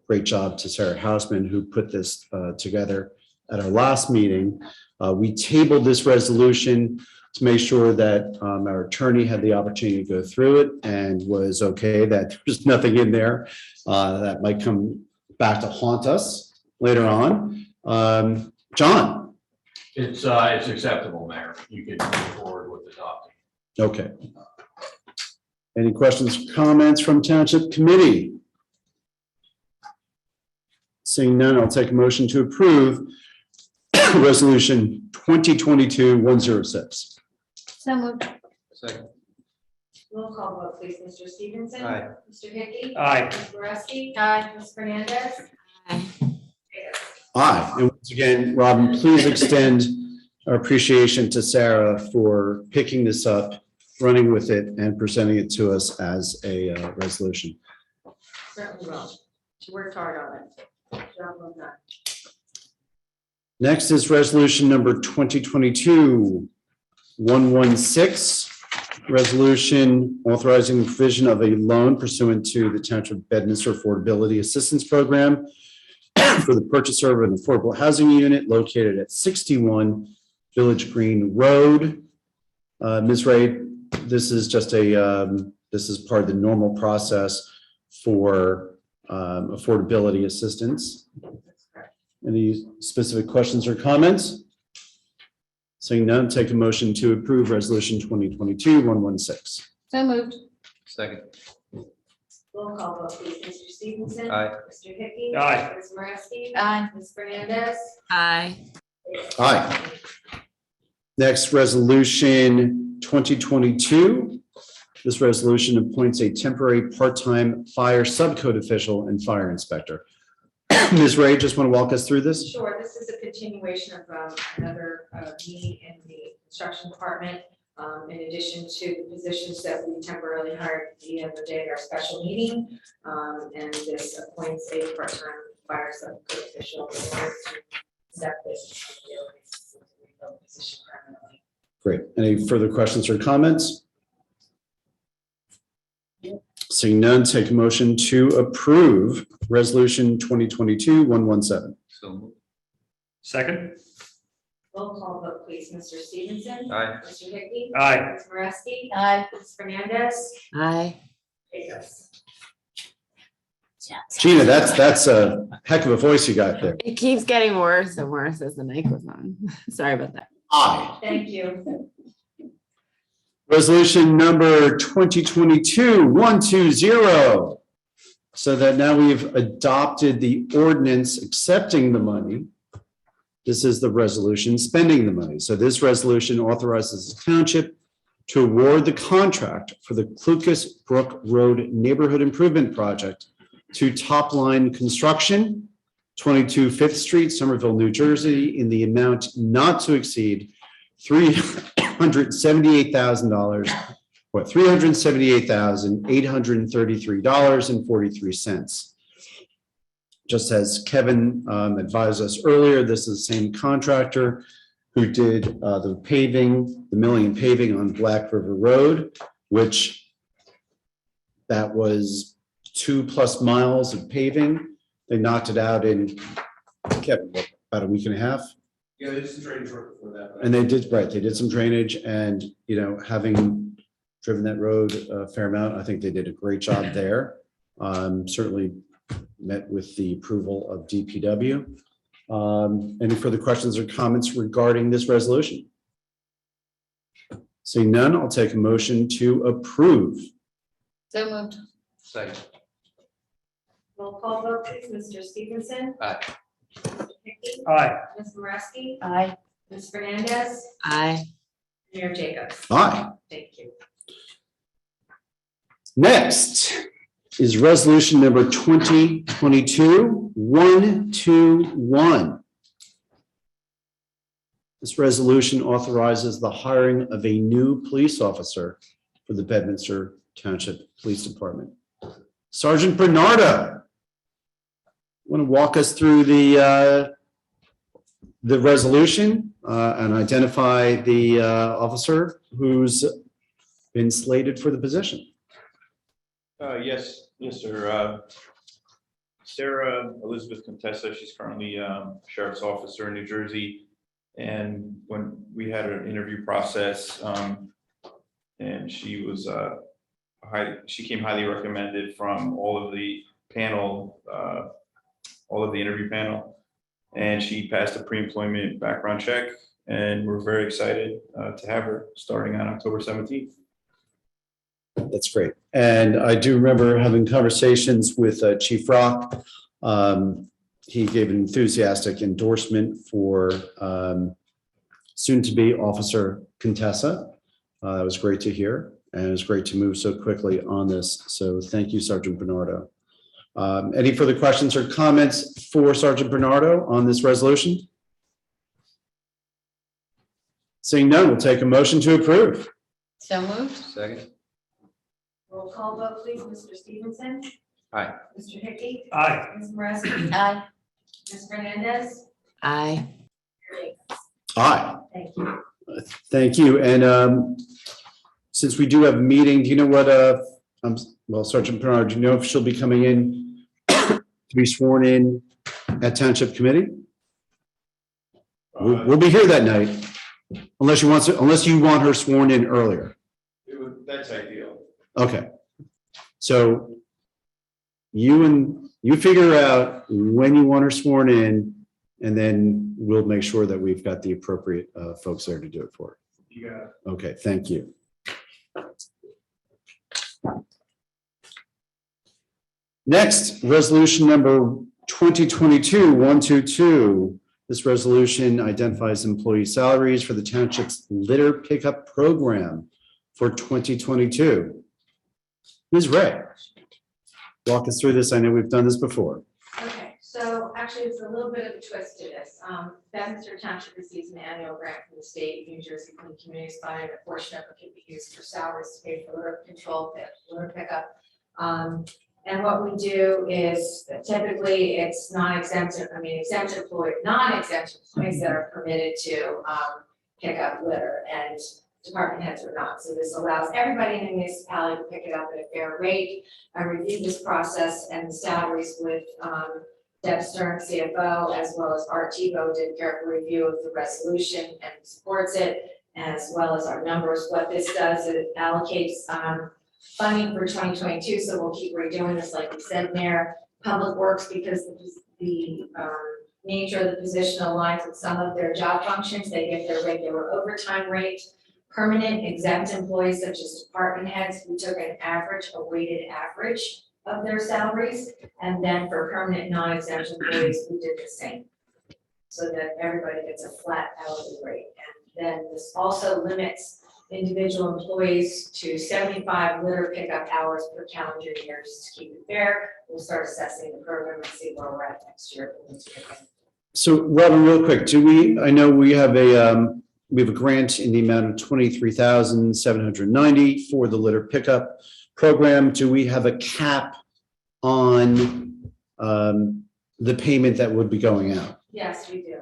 [SPEAKER 1] great job to Sarah Hausman, who put this together at our last meeting. We tabled this resolution to make sure that our attorney had the opportunity to go through it and was okay that there's nothing in there that might come back to haunt us later on. John?
[SPEAKER 8] It's acceptable, Mayor. You can move forward with adopting.
[SPEAKER 1] Okay. Any questions, comments from Township Committee? Seeing none, I'll take a motion to approve Resolution 2022-106.
[SPEAKER 4] So moved.
[SPEAKER 3] Second.
[SPEAKER 2] Roll call vote, please. Mr. Stevenson.
[SPEAKER 3] Aye.
[SPEAKER 2] Mr. Hickey.
[SPEAKER 5] Aye.
[SPEAKER 2] Ms. Boraski.
[SPEAKER 4] Aye.
[SPEAKER 2] Ms. Fernandez.
[SPEAKER 6] Aye.
[SPEAKER 1] Aye. And once again, Robin, please extend our appreciation to Sarah for picking this up, running with it, and presenting it to us as a resolution.
[SPEAKER 2] Certainly will. She worked hard on it. Job well done.
[SPEAKER 1] Next is resolution number 2022-116. Resolution authorizing the provision of a loan pursuant to the Township Bedminster Affordability Assistance Program for the purchaser of an affordable housing unit located at 61 Village Green Road. Ms. Ray, this is just this is part of the normal process for affordability assistance.
[SPEAKER 2] That's correct.
[SPEAKER 1] Any specific questions or comments? Seeing none, take a motion to approve resolution 2022-116.
[SPEAKER 4] So moved.
[SPEAKER 3] Second.
[SPEAKER 2] Roll call vote, please. Mr. Stevenson.
[SPEAKER 3] Aye.
[SPEAKER 2] Mr. Hickey.
[SPEAKER 5] Aye.
[SPEAKER 2] Ms. Boraski.
[SPEAKER 4] Aye.
[SPEAKER 2] Ms. Fernandez.
[SPEAKER 6] Aye.
[SPEAKER 1] Aye. Next, resolution 2022. This resolution appoints a temporary part-time fire subcode official and fire inspector. Ms. Ray, just want to walk us through this?
[SPEAKER 2] Sure, this is a continuation of another meeting in the construction department. In addition to the positions that we temporarily hired at the other day at our special meeting. And this appoints a part-time fire subcode official in order to accept this position permanently.
[SPEAKER 1] Great. Any further questions or comments? Seeing none, take a motion to approve resolution 2022-117.
[SPEAKER 3] So moved.
[SPEAKER 5] Second.
[SPEAKER 2] Roll call vote, please. Mr. Stevenson.
[SPEAKER 3] Aye.
[SPEAKER 2] Mr. Hickey.
[SPEAKER 5] Aye.
[SPEAKER 2] Ms. Boraski.
[SPEAKER 4] Aye.
[SPEAKER 2] Ms. Fernandez.
[SPEAKER 6] Aye.
[SPEAKER 2] Yes.
[SPEAKER 1] Gina, that's a heck of a voice you got there.
[SPEAKER 6] It keeps getting worse and worse as the night goes on. Sorry about that.
[SPEAKER 1] Aye.
[SPEAKER 2] Thank you.
[SPEAKER 1] Resolution number 2022-120. So that now we've adopted the ordinance accepting the money. This is the resolution spending the money. So this resolution authorizes the township to award the contract for the Clucas Brook Road Neighborhood Improvement Project to Top Line Construction, 22 Fifth Street, Somerville, New Jersey, in the amount not to exceed $378,000, or $378,833.43. Just as Kevin advised us earlier, this is the same contractor who did the paving, the milling and paving on Black River Road, which that was 2+ miles of paving. They knocked it out in, Kevin, about a week and a half.
[SPEAKER 9] Yeah, they did some drainage work before that.
[SPEAKER 1] And they did, right, they did some drainage, and, you know, having driven that road a fair amount, I think they did a great job there. Certainly met with the approval of DPW. Any further questions or comments regarding this resolution? Seeing none, I'll take a motion to approve.
[SPEAKER 4] So moved.
[SPEAKER 3] Second.
[SPEAKER 2] Roll call vote, please. Mr. Stevenson.
[SPEAKER 3] Aye.
[SPEAKER 2] Mr. Hickey.
[SPEAKER 5] Aye.
[SPEAKER 2] Ms. Boraski.
[SPEAKER 4] Aye.
[SPEAKER 2] Ms. Fernandez.
[SPEAKER 6] Aye.
[SPEAKER 2] Mayor Jacobs.
[SPEAKER 1] Aye.
[SPEAKER 2] Thank you.
[SPEAKER 1] Next is resolution number 2022-121. This resolution authorizes the hiring of a new police officer for the Bedminster Township Police Department. Sergeant Bernardo, want to walk us through the resolution and identify the officer who's been slated for the position.
[SPEAKER 10] Yes, sir. Sarah Elizabeth Contessa, she's currently sheriff's officer in New Jersey. And when we had an interview process, and she was she came highly recommended from all of the panel, all of the interview panel, and she passed a pre-employment background check, and we're very excited to have her starting on October 17th.
[SPEAKER 1] That's great. And I do remember having conversations with Chief Rock. He gave an enthusiastic endorsement for soon-to-be Officer Contessa. That was great to hear, and it was great to move so quickly on this. So thank you, Sergeant Bernardo. Any further questions or comments for Sergeant Bernardo on this resolution? Seeing none, we'll take a motion to approve.
[SPEAKER 4] So moved.
[SPEAKER 3] Second.
[SPEAKER 2] Roll call vote, please. Mr. Stevenson?
[SPEAKER 3] Aye.
[SPEAKER 2] Mr. Hickey?
[SPEAKER 5] Aye.
[SPEAKER 2] Ms. Maresi?
[SPEAKER 4] Aye.
[SPEAKER 2] Ms. Fernandez?
[SPEAKER 6] Aye.
[SPEAKER 2] Great.
[SPEAKER 1] Aye.
[SPEAKER 2] Thank you.
[SPEAKER 1] Thank you. And since we do have a meeting, do you know what, well, Sergeant Bernard, do you know if she'll be coming in to be sworn in at Township Committee? We'll be here that night, unless you want her sworn in earlier.
[SPEAKER 10] That's ideal.
[SPEAKER 1] Okay. So you figure out when you want her sworn in, and then we'll make sure that we've got the appropriate folks there to do it for her.
[SPEAKER 10] You got it.
[SPEAKER 1] Okay, thank you. Next, resolution number 2022-122. This resolution identifies employee salaries for the township's litter pickup program for 2022. Ms. Ray, walk us through this. I know we've done this before.
[SPEAKER 2] Okay, so actually, it's a little bit of a twist to this. Bedminster Township receives an annual grant from the state of New Jersey Clean Communities Fund, and a portion of it can be used for salaries to pay for litter control, litter pickup. And what we do is typically it's non-exempt, exempt employees, non-exempt employees that are permitted to pick up litter, and department heads are not. So this allows everybody in the municipality to pick it up at a fair rate. I reviewed this process and the salaries with Deb Stern, CFO, as well as Art Tebow did a careful review of the resolution and supports it, as well as our numbers. What this does, it allocates funding for 2022, so we'll keep redoing this like we said there. Public Works, because the nature of the position aligns with some of their job functions, they get their regular overtime rate. Permanent exempt employees such as department heads, we took a weighted average of their salaries, and then for permanent non-exempt employees, we did the same, so that everybody gets a flat hourly rate. And then this also limits individual employees to 75 litter pickup hours per calendar year, just to keep it fair. We'll start assessing the program and see where we're at next year.
[SPEAKER 1] So Robin, real quick, I know we have a grant in the amount of $23,790 for the litter pickup program. Do we have a cap on the payment that would be going out?
[SPEAKER 2] Yes, we do.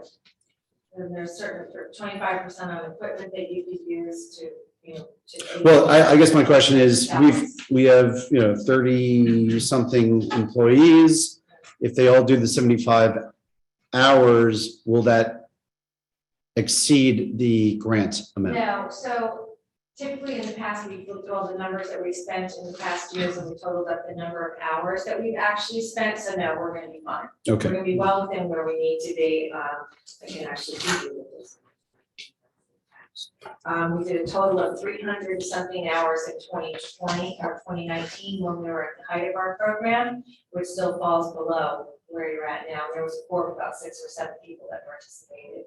[SPEAKER 2] And there's certain 25% on equipment that you could use to,
[SPEAKER 1] Well, I guess my question is, we have 30 something employees. If they all do the 75 hours, will that exceed the grant amount?
[SPEAKER 2] No, so typically in the past, we've looked at all the numbers that we spent in the past years, and we totaled up the number of hours that we've actually spent, so no, we're gonna be fine.
[SPEAKER 1] Okay.
[SPEAKER 2] We're gonna be well within where we need to be. I can actually give you this. We did a total of 300 something hours in 2020 or 2019 when we were at the height of our program, which still falls below where you're at now. There was a core of about 6 or 7 people that participated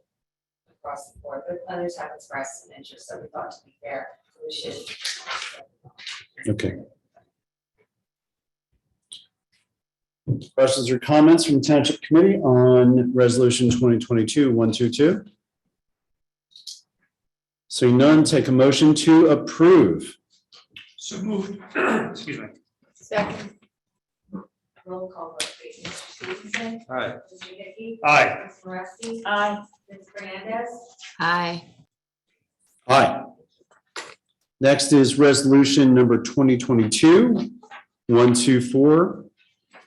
[SPEAKER 2] across the board, but others have expressed some interest, so we thought, to be fair, we should.
[SPEAKER 1] Okay. Questions or comments from Township Committee on Resolution 2022-122? Seeing none, take a motion to approve.
[SPEAKER 5] So moved. Excuse me.
[SPEAKER 4] Second.
[SPEAKER 2] Roll call vote, please. Mr. Stevenson?
[SPEAKER 3] Aye.
[SPEAKER 2] Mr. Hickey?
[SPEAKER 5] Aye.
[SPEAKER 2] Ms. Maresi?
[SPEAKER 4] Aye.
[SPEAKER 2] Ms. Fernandez?
[SPEAKER 6] Aye.
[SPEAKER 1] Aye. Next is resolution number 2022-124.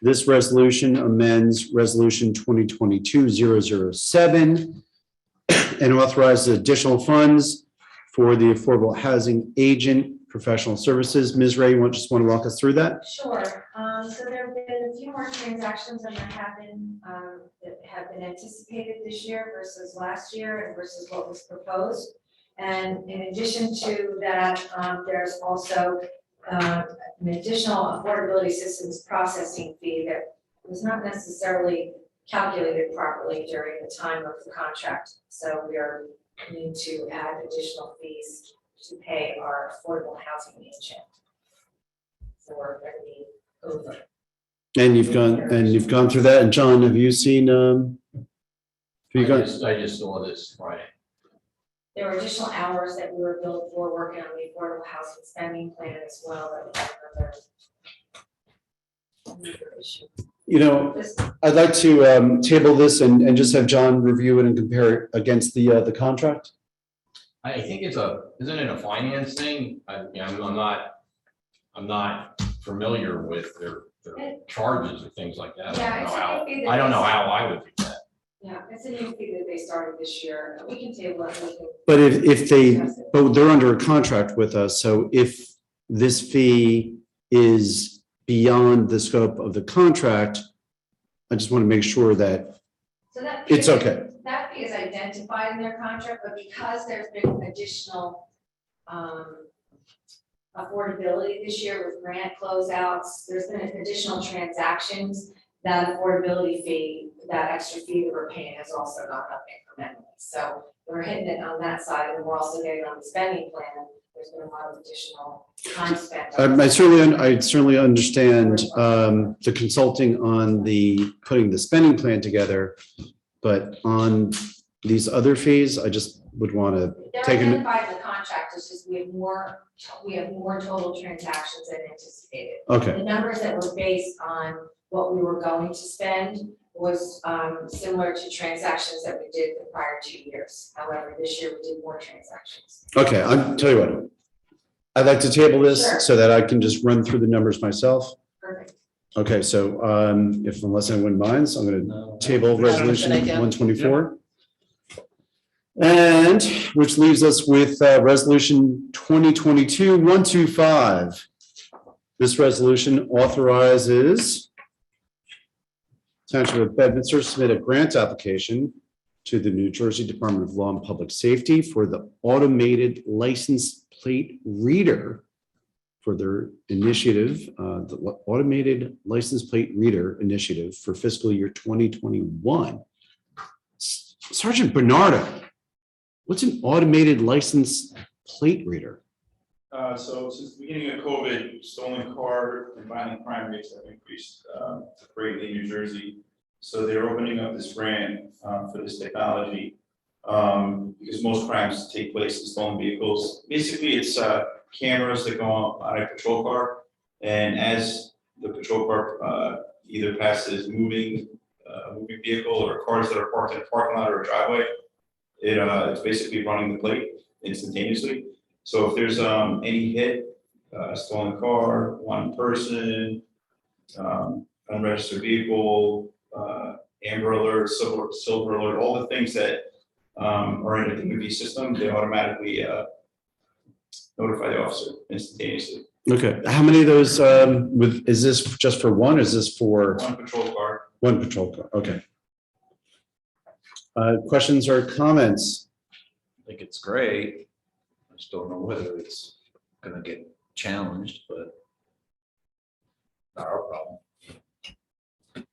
[SPEAKER 1] This resolution amends resolution 2022-007 and authorizes additional funds for the affordable housing agent professional services. Ms. Ray, you just want to walk us through that?
[SPEAKER 2] Sure. So there have been a few more transactions that have been anticipated this year versus last year and versus what was proposed. And in addition to that, there's also an additional affordability systems processing fee that was not necessarily calculated properly during the time of the contract. So we are need to add additional fees to pay our affordable housing agent. So we're going to be over.
[SPEAKER 1] And you've gone through that. And John, have you seen, have you
[SPEAKER 8] I
[SPEAKER 1] gone?
[SPEAKER 8] just saw this Friday.
[SPEAKER 2] There were additional hours that we were billed for working on the affordable housing spending plan as well. That we have another issue.
[SPEAKER 1] You know,
[SPEAKER 2] This-
[SPEAKER 1] I'd like to table this and just have John review it and compare it against the contract.
[SPEAKER 8] I think isn't it a finance thing? I'm not familiar with their charges or things like that.
[SPEAKER 2] Yeah, it's a new fee that
[SPEAKER 8] I don't know
[SPEAKER 2] they-
[SPEAKER 8] how I would do that.
[SPEAKER 2] Yeah, it's a new fee that they started this year. We can table it. We can
[SPEAKER 1] But if they,
[SPEAKER 2] discuss it.
[SPEAKER 1] but they're under a contract with us, so if this fee is beyond the scope of the contract, I just want to make sure that
[SPEAKER 2] So that fee
[SPEAKER 1] it's
[SPEAKER 2] is-
[SPEAKER 1] okay.
[SPEAKER 2] That fee is identified in their contract, but because there's been additional affordability this year with grant closeouts, there's been additional transactions, that affordability fee, that extra fee that we're paying has also gone up incrementally. So we're hitting it on that side, and we're also getting on the spending plan. There's been a lot of additional time spent.
[SPEAKER 1] I certainly understand the consulting on the putting the spending plan together, but on these other fees, I just would want to
[SPEAKER 2] They're
[SPEAKER 1] take a.
[SPEAKER 2] identified in the contract, it's just we have more total transactions than anticipated.
[SPEAKER 1] Okay,
[SPEAKER 2] The numbers that were based on what we were going to spend was similar to transactions that we did the prior 2 years. However, this year we did more transactions.
[SPEAKER 1] okay, I'll tell you what. I'd like to table
[SPEAKER 2] Sure.
[SPEAKER 1] this so that I can just run through the numbers myself.
[SPEAKER 2] Perfect.
[SPEAKER 1] Okay, so unless anyone minds, I'm going to table resolution
[SPEAKER 6] Good idea.
[SPEAKER 1] 124. And which leaves us with resolution 2022-125. This resolution authorizes Township of Bedminster submit a grant application to the New Jersey Department of Law and Public Safety for the automated license plate reader for their initiative, the automated license plate reader initiative for fiscal year 2021. Sergeant Bernardo, what's an automated license plate reader?
[SPEAKER 10] So since the beginning of COVID, stolen car and violent crime rates have increased greatly in New Jersey. So they're opening up this grant for this technology because most crimes take place in stolen vehicles. Basically, it's cameras that go on a patrol car, and as the patrol car either passes moving vehicle or cars that are parked in a parking lot or a driveway, it's basically running the plate instantaneously. So if there's any hit, stolen car, one person, unregistered vehicle, amber alert, silver alert, all the things that are in the DMV system, they automatically notify the officer instantaneously.
[SPEAKER 1] Okay, how many of those is this just for one? Is this for
[SPEAKER 10] One patrol car.
[SPEAKER 1] one patrol car? Okay. Questions or comments?
[SPEAKER 3] I think it's great. I just don't know whether it's gonna get challenged, but not our problem.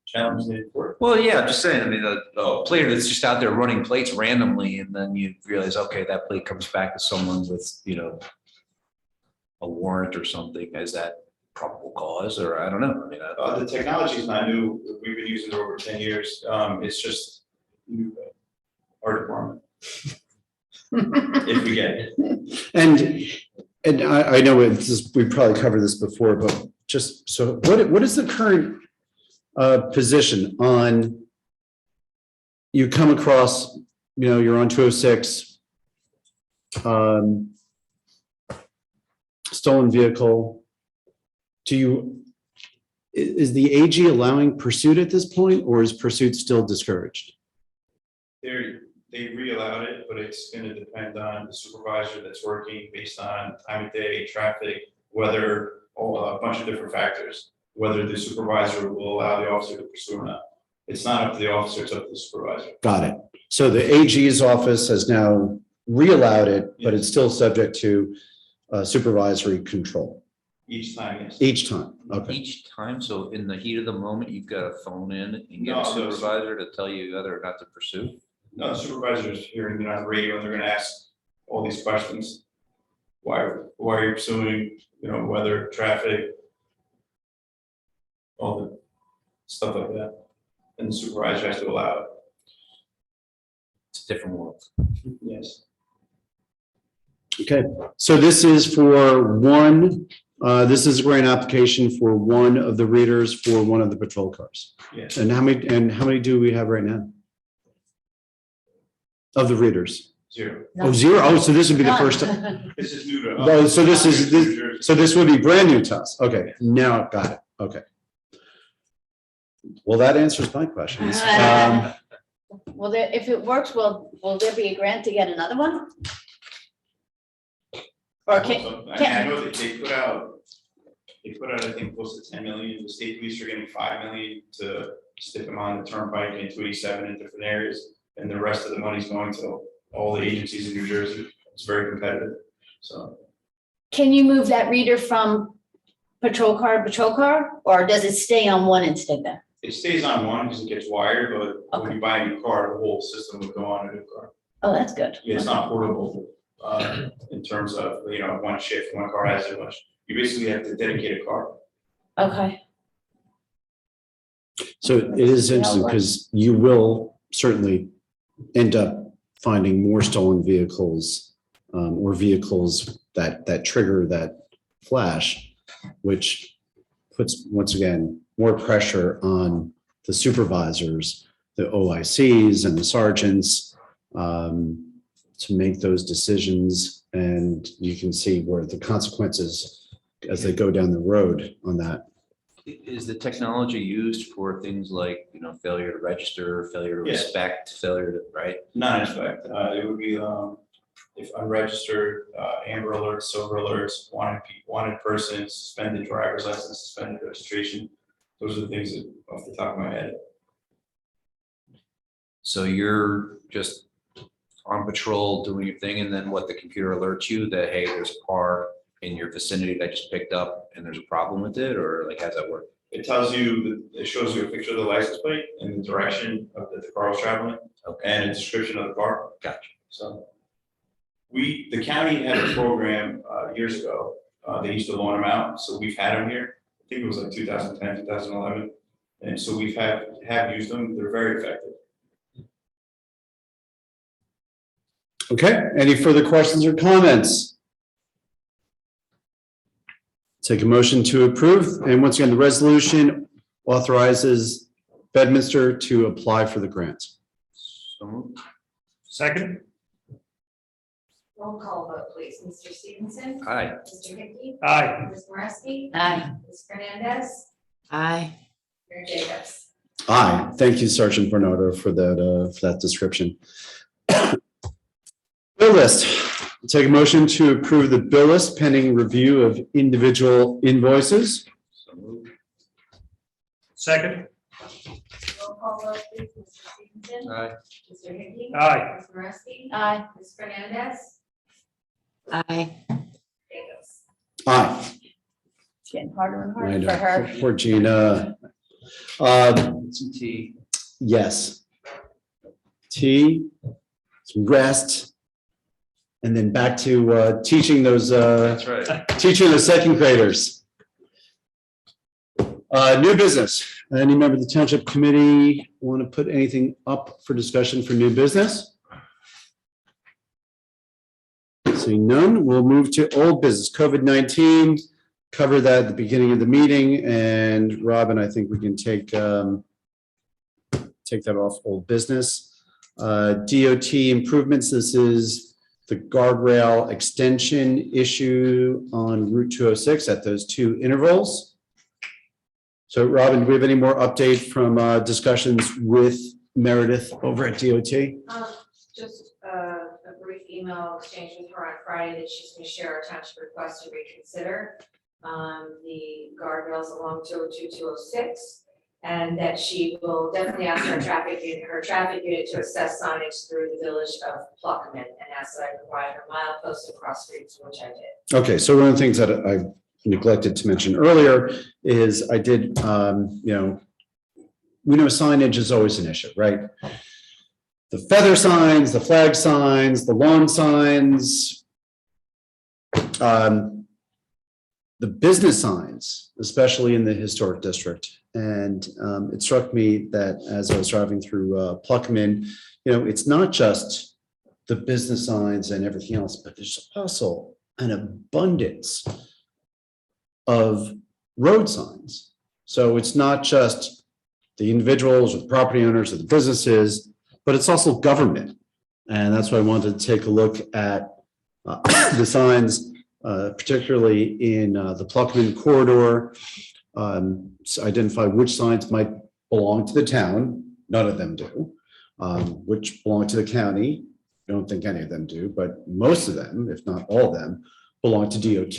[SPEAKER 10] Challenge the report.
[SPEAKER 3] Well, yeah, I'm just saying, I mean, a player that's just out there running plates randomly, and then you realize, okay, that plate comes back to someone with, a warrant or something. Is that probable cause, or I don't know. I mean,
[SPEAKER 10] The technology is not new. We've been using it over 10 years. It's just new to our department. If we get it.
[SPEAKER 1] And I know we probably covered this before, but just so what is the current position on you come across, you're on 206, stolen vehicle. Is the AG allowing pursuit at this point, or is pursuit still discouraged?
[SPEAKER 10] They re-allowed it, but it's gonna depend on the supervisor that's working based on time of day, traffic, weather, a bunch of different factors. Whether the supervisor will allow the officer to pursue or not. It's not up to the officer, it's up to the supervisor.
[SPEAKER 1] Got it. So the AG's office has now re-allowed it, but it's still subject to supervisory control.
[SPEAKER 10] Each time, yes.
[SPEAKER 1] Each time, okay.
[SPEAKER 3] Each time, so in the heat of the moment, you've got to phone in and get
[SPEAKER 10] No,
[SPEAKER 3] a
[SPEAKER 10] no.
[SPEAKER 3] supervisor to tell you whether or not to pursue?
[SPEAKER 10] No, the supervisor's hearing it on the radio, and they're gonna ask all these questions. Why are you pursuing, weather, traffic? All the stuff like that. And the supervisor has to allow it.
[SPEAKER 3] It's a different world.
[SPEAKER 10] Yes.
[SPEAKER 1] Okay, so this is for one, this is a grant application for one of the readers for one of the patrol cars.
[SPEAKER 10] Yes.
[SPEAKER 1] And how many do we have right now? Of the readers?
[SPEAKER 10] 0.
[SPEAKER 1] Oh, 0. Oh, so this would be the first time.
[SPEAKER 4] None.
[SPEAKER 10] This is new to us.
[SPEAKER 1] Oh, so this is,
[SPEAKER 10] New Jersey.
[SPEAKER 1] so this would be brand new to us. Okay, now got it. Okay. Well, that answers my questions.
[SPEAKER 4] Well, there, if it works, will there be a grant to get another one? Or can,
[SPEAKER 10] I know that they put out, I think, close to 10 million. The state police are getting 5 million to stick them on the turnpike and 287 in different areas. And the rest of the money's going to all the agencies in New Jersey. It's very competitive, so.
[SPEAKER 4] can you move that reader from patrol car to patrol car, or does it stay on one and stay there?
[SPEAKER 10] It stays on one because it gets wired, but when you buy a new car, the whole system would go on a new car.
[SPEAKER 4] Oh, that's good.
[SPEAKER 10] Yeah, it's not portable, in terms of, one shift, one car has it much. You basically have to dedicate a car.
[SPEAKER 4] Okay,
[SPEAKER 1] So it is interesting because you will certainly end up finding more stolen vehicles or vehicles that trigger that flash, which puts, once again, more pressure on the supervisors, the OICs and the sergeants to make those decisions. And you can see where the consequences as they go down the road on that.
[SPEAKER 3] Is the technology used for things like, failure to register, failure to
[SPEAKER 10] Yes.
[SPEAKER 3] inspect, failure to, right?
[SPEAKER 10] Non-inspect, it would be, if unregistered, amber alerts, silver alerts, wanted persons, suspended driver's license, suspended registration. Those are the things that off the top of my head.
[SPEAKER 3] So you're just on patrol doing your thing, and then what, the computer alerts you that, hey, there's a car in your vicinity that I just picked up and there's a problem with it, or like, how's that work?
[SPEAKER 10] It tells you, it shows you a picture of the license plate and the direction of that the car was traveling
[SPEAKER 3] Okay,
[SPEAKER 10] and a description of the car.
[SPEAKER 3] gotcha.
[SPEAKER 10] So the county had a program years ago. They used to loan them out. So we've had them here. I think it was like 2010, 2011. And so we've have used them. They're very effective.
[SPEAKER 1] Okay, any further questions or comments? Take a motion to approve. And once again, the resolution authorizes Bedminster to apply for the grants.
[SPEAKER 3] So moved.
[SPEAKER 5] Second?
[SPEAKER 2] Roll call vote, please. Mr. Stevenson?
[SPEAKER 3] Aye.
[SPEAKER 2] Mr. Hickey?
[SPEAKER 5] Aye.
[SPEAKER 2] Ms. Moreski?
[SPEAKER 4] aye.
[SPEAKER 2] Ms. Hernandez?
[SPEAKER 6] Aye.
[SPEAKER 2] Mayor Jacobs?
[SPEAKER 1] Aye, thank you, Sergeant Bernardo, for that description. Bill list. Take a motion to approve the bill list pending review of individual invoices.
[SPEAKER 3] So moved.
[SPEAKER 5] Second?
[SPEAKER 2] Roll call vote, please. Mr. Stevenson?
[SPEAKER 3] Aye.
[SPEAKER 2] Mr. Hickey?
[SPEAKER 5] Aye.
[SPEAKER 2] Ms. Moreski?
[SPEAKER 4] Aye.
[SPEAKER 2] Ms. Hernandez?
[SPEAKER 6] Aye.
[SPEAKER 2] Jacobs?
[SPEAKER 1] Aye.
[SPEAKER 4] It's getting harder and
[SPEAKER 1] I
[SPEAKER 4] harder
[SPEAKER 1] know.
[SPEAKER 4] for her.
[SPEAKER 1] Poor Gina.
[SPEAKER 3] Some tea.
[SPEAKER 1] Yes. Tea, some rest, and then back to teaching those
[SPEAKER 3] That's right.
[SPEAKER 1] teaching the second graders. New business. Any member of the township committee want to put anything up for discussion for new business? Seeing none, we'll move to old business. COVID-19, cover that at the beginning of the meeting, and Robin, I think we can take that off old business. DOT improvements. This is the guardrail extension issue on Route 206 at those two intervals. So Robin, do we have any more update from discussions with Meredith over at DOT?
[SPEAKER 2] Just a brief email exchange with her on Friday that she's going to share our township request to reconsider the guardrails along 202, 206, and that she will definitely ask her traffic unit to assess signage through the village of Pluckerman, and ask that I provide her mile posted cross streets, which I did.
[SPEAKER 1] Okay, so one of the things that neglected to mention earlier is I did, we know signage is always an issue, right? The feather signs, the flag signs, the lawn signs, the business signs, especially in the historic district. And it struck me that as I was driving through Pluckman, it's not just the business signs and everything else, but there's also an abundance of road signs. So it's not just the individuals or the property owners or the businesses, but it's also government. And that's why I wanted to take a look at the signs, particularly in the Pluckman corridor, identify which signs might belong to the town. None of them do. Which belong to the county. I don't think any of them do, but most of them, if not all of them, belong to DOT.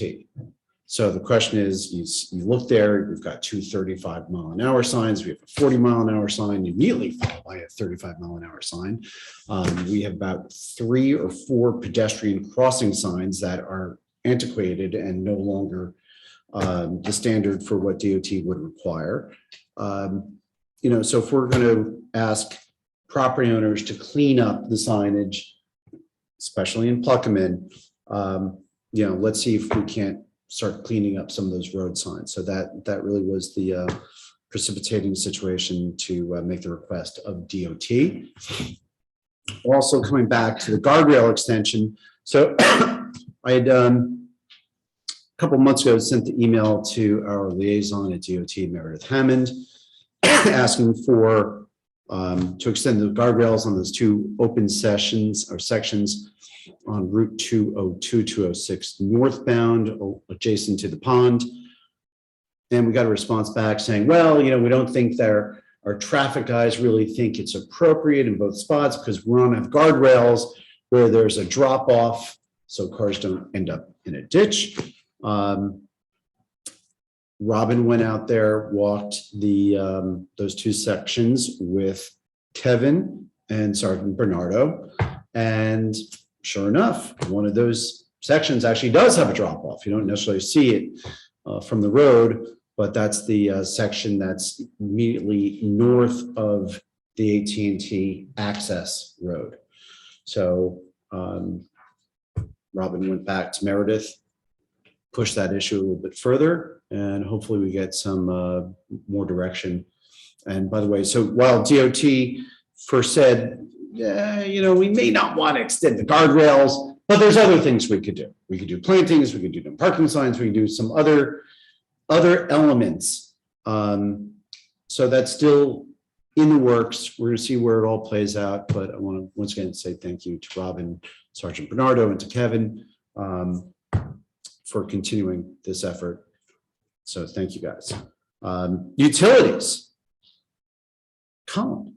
[SPEAKER 1] So the question is, you look there, you've got two 35-mile-an-hour signs. We have a 40-mile-an-hour sign, immediately followed by a 35-mile-an-hour sign. We have about 3 or 4 pedestrian crossing signs that are antiquated and no longer the standard for what DOT would require. So if we're going to ask property owners to clean up the signage, especially in Pluckman, let's see if we can't start cleaning up some of those road signs. So that really was the precipitating situation to make the request of DOT. Also coming back to the guardrail extension. So I had a couple months ago sent the email to our liaison at DOT, Meredith Hammond, asking for to extend the guardrails on those 2 open sessions or sections on Route 202, 206 northbound, adjacent to the pond. And we got a response back saying, well, we don't think that our traffic guys really think it's appropriate in both spots because we don't have guardrails where there's a drop off so cars don't end up in a ditch. Robin went out there, walked those 2 sections with Kevin and Sergeant Bernardo, and sure enough, one of those sections actually does have a drop off. You don't necessarily see it from the road, but that's the section that's immediately north of the AT&T access road. So Robin went back to Meredith, pushed that issue a little bit further, and hopefully we get some more direction. And by the way, so while DOT first said, we may not want to extend the guardrails, but there's other things we could do. We could do plantings, we could do no parking signs, we could do some other elements. So that's still in the works. We're going to see where it all plays out, but I want to once again say thank you to Robin, Sergeant Bernardo, and to Kevin for continuing this effort. So thank you guys. Utilities. Colin.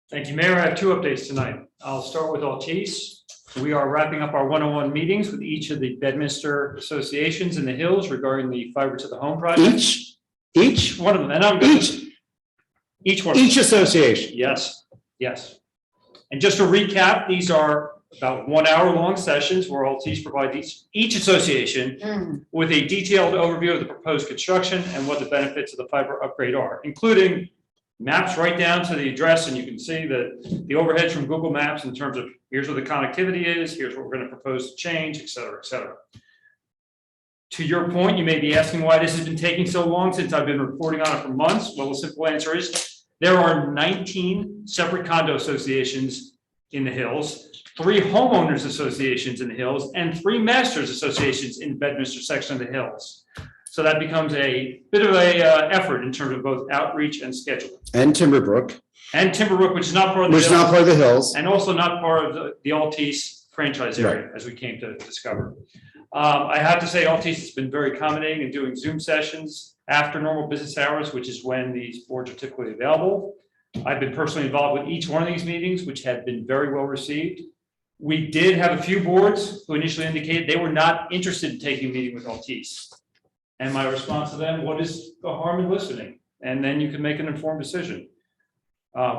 [SPEAKER 5] Thank you, Mayor. I have 2 updates tonight. I'll start with Altice. We are wrapping up our 101 meetings with each of the Bedminster associations in the Hills regarding the fiber to the home project.
[SPEAKER 1] Each
[SPEAKER 5] one of them, and I'm each one.
[SPEAKER 1] Each association.
[SPEAKER 5] Yes. And just to recap, these are about 1 hour long sessions where Altice provides each association with a detailed overview of the proposed construction and what the benefits of the fiber upgrade are, including maps right down to the address, and you can see the overheads from Google Maps in terms of here's where the connectivity is, here's what we're going to propose to change, et cetera, et cetera. To your point, you may be asking why this has been taking so long since I've been reporting on it for months. Well, the simple answer is there are 19 separate condo associations in the Hills, 3 homeowners associations in the Hills, and 3 masters associations in the Bedminster section of the Hills. So that becomes a bit of a effort in terms of both outreach and scheduling.
[SPEAKER 1] And Timberbrook.
[SPEAKER 5] Which is not part of the
[SPEAKER 1] Which is not part of the Hills.
[SPEAKER 5] and also not part of the Altice franchise area, as we came to discover. I have to say, Altice has been very accommodating in doing Zoom sessions after normal business hours, which is when these boards are typically available. I've been personally involved with each one of these meetings, which have been very well received. We did have a few boards who initially indicated they were not interested in taking a meeting with Altice. And my response to them, what is the harm in listening? And then you can make an informed decision.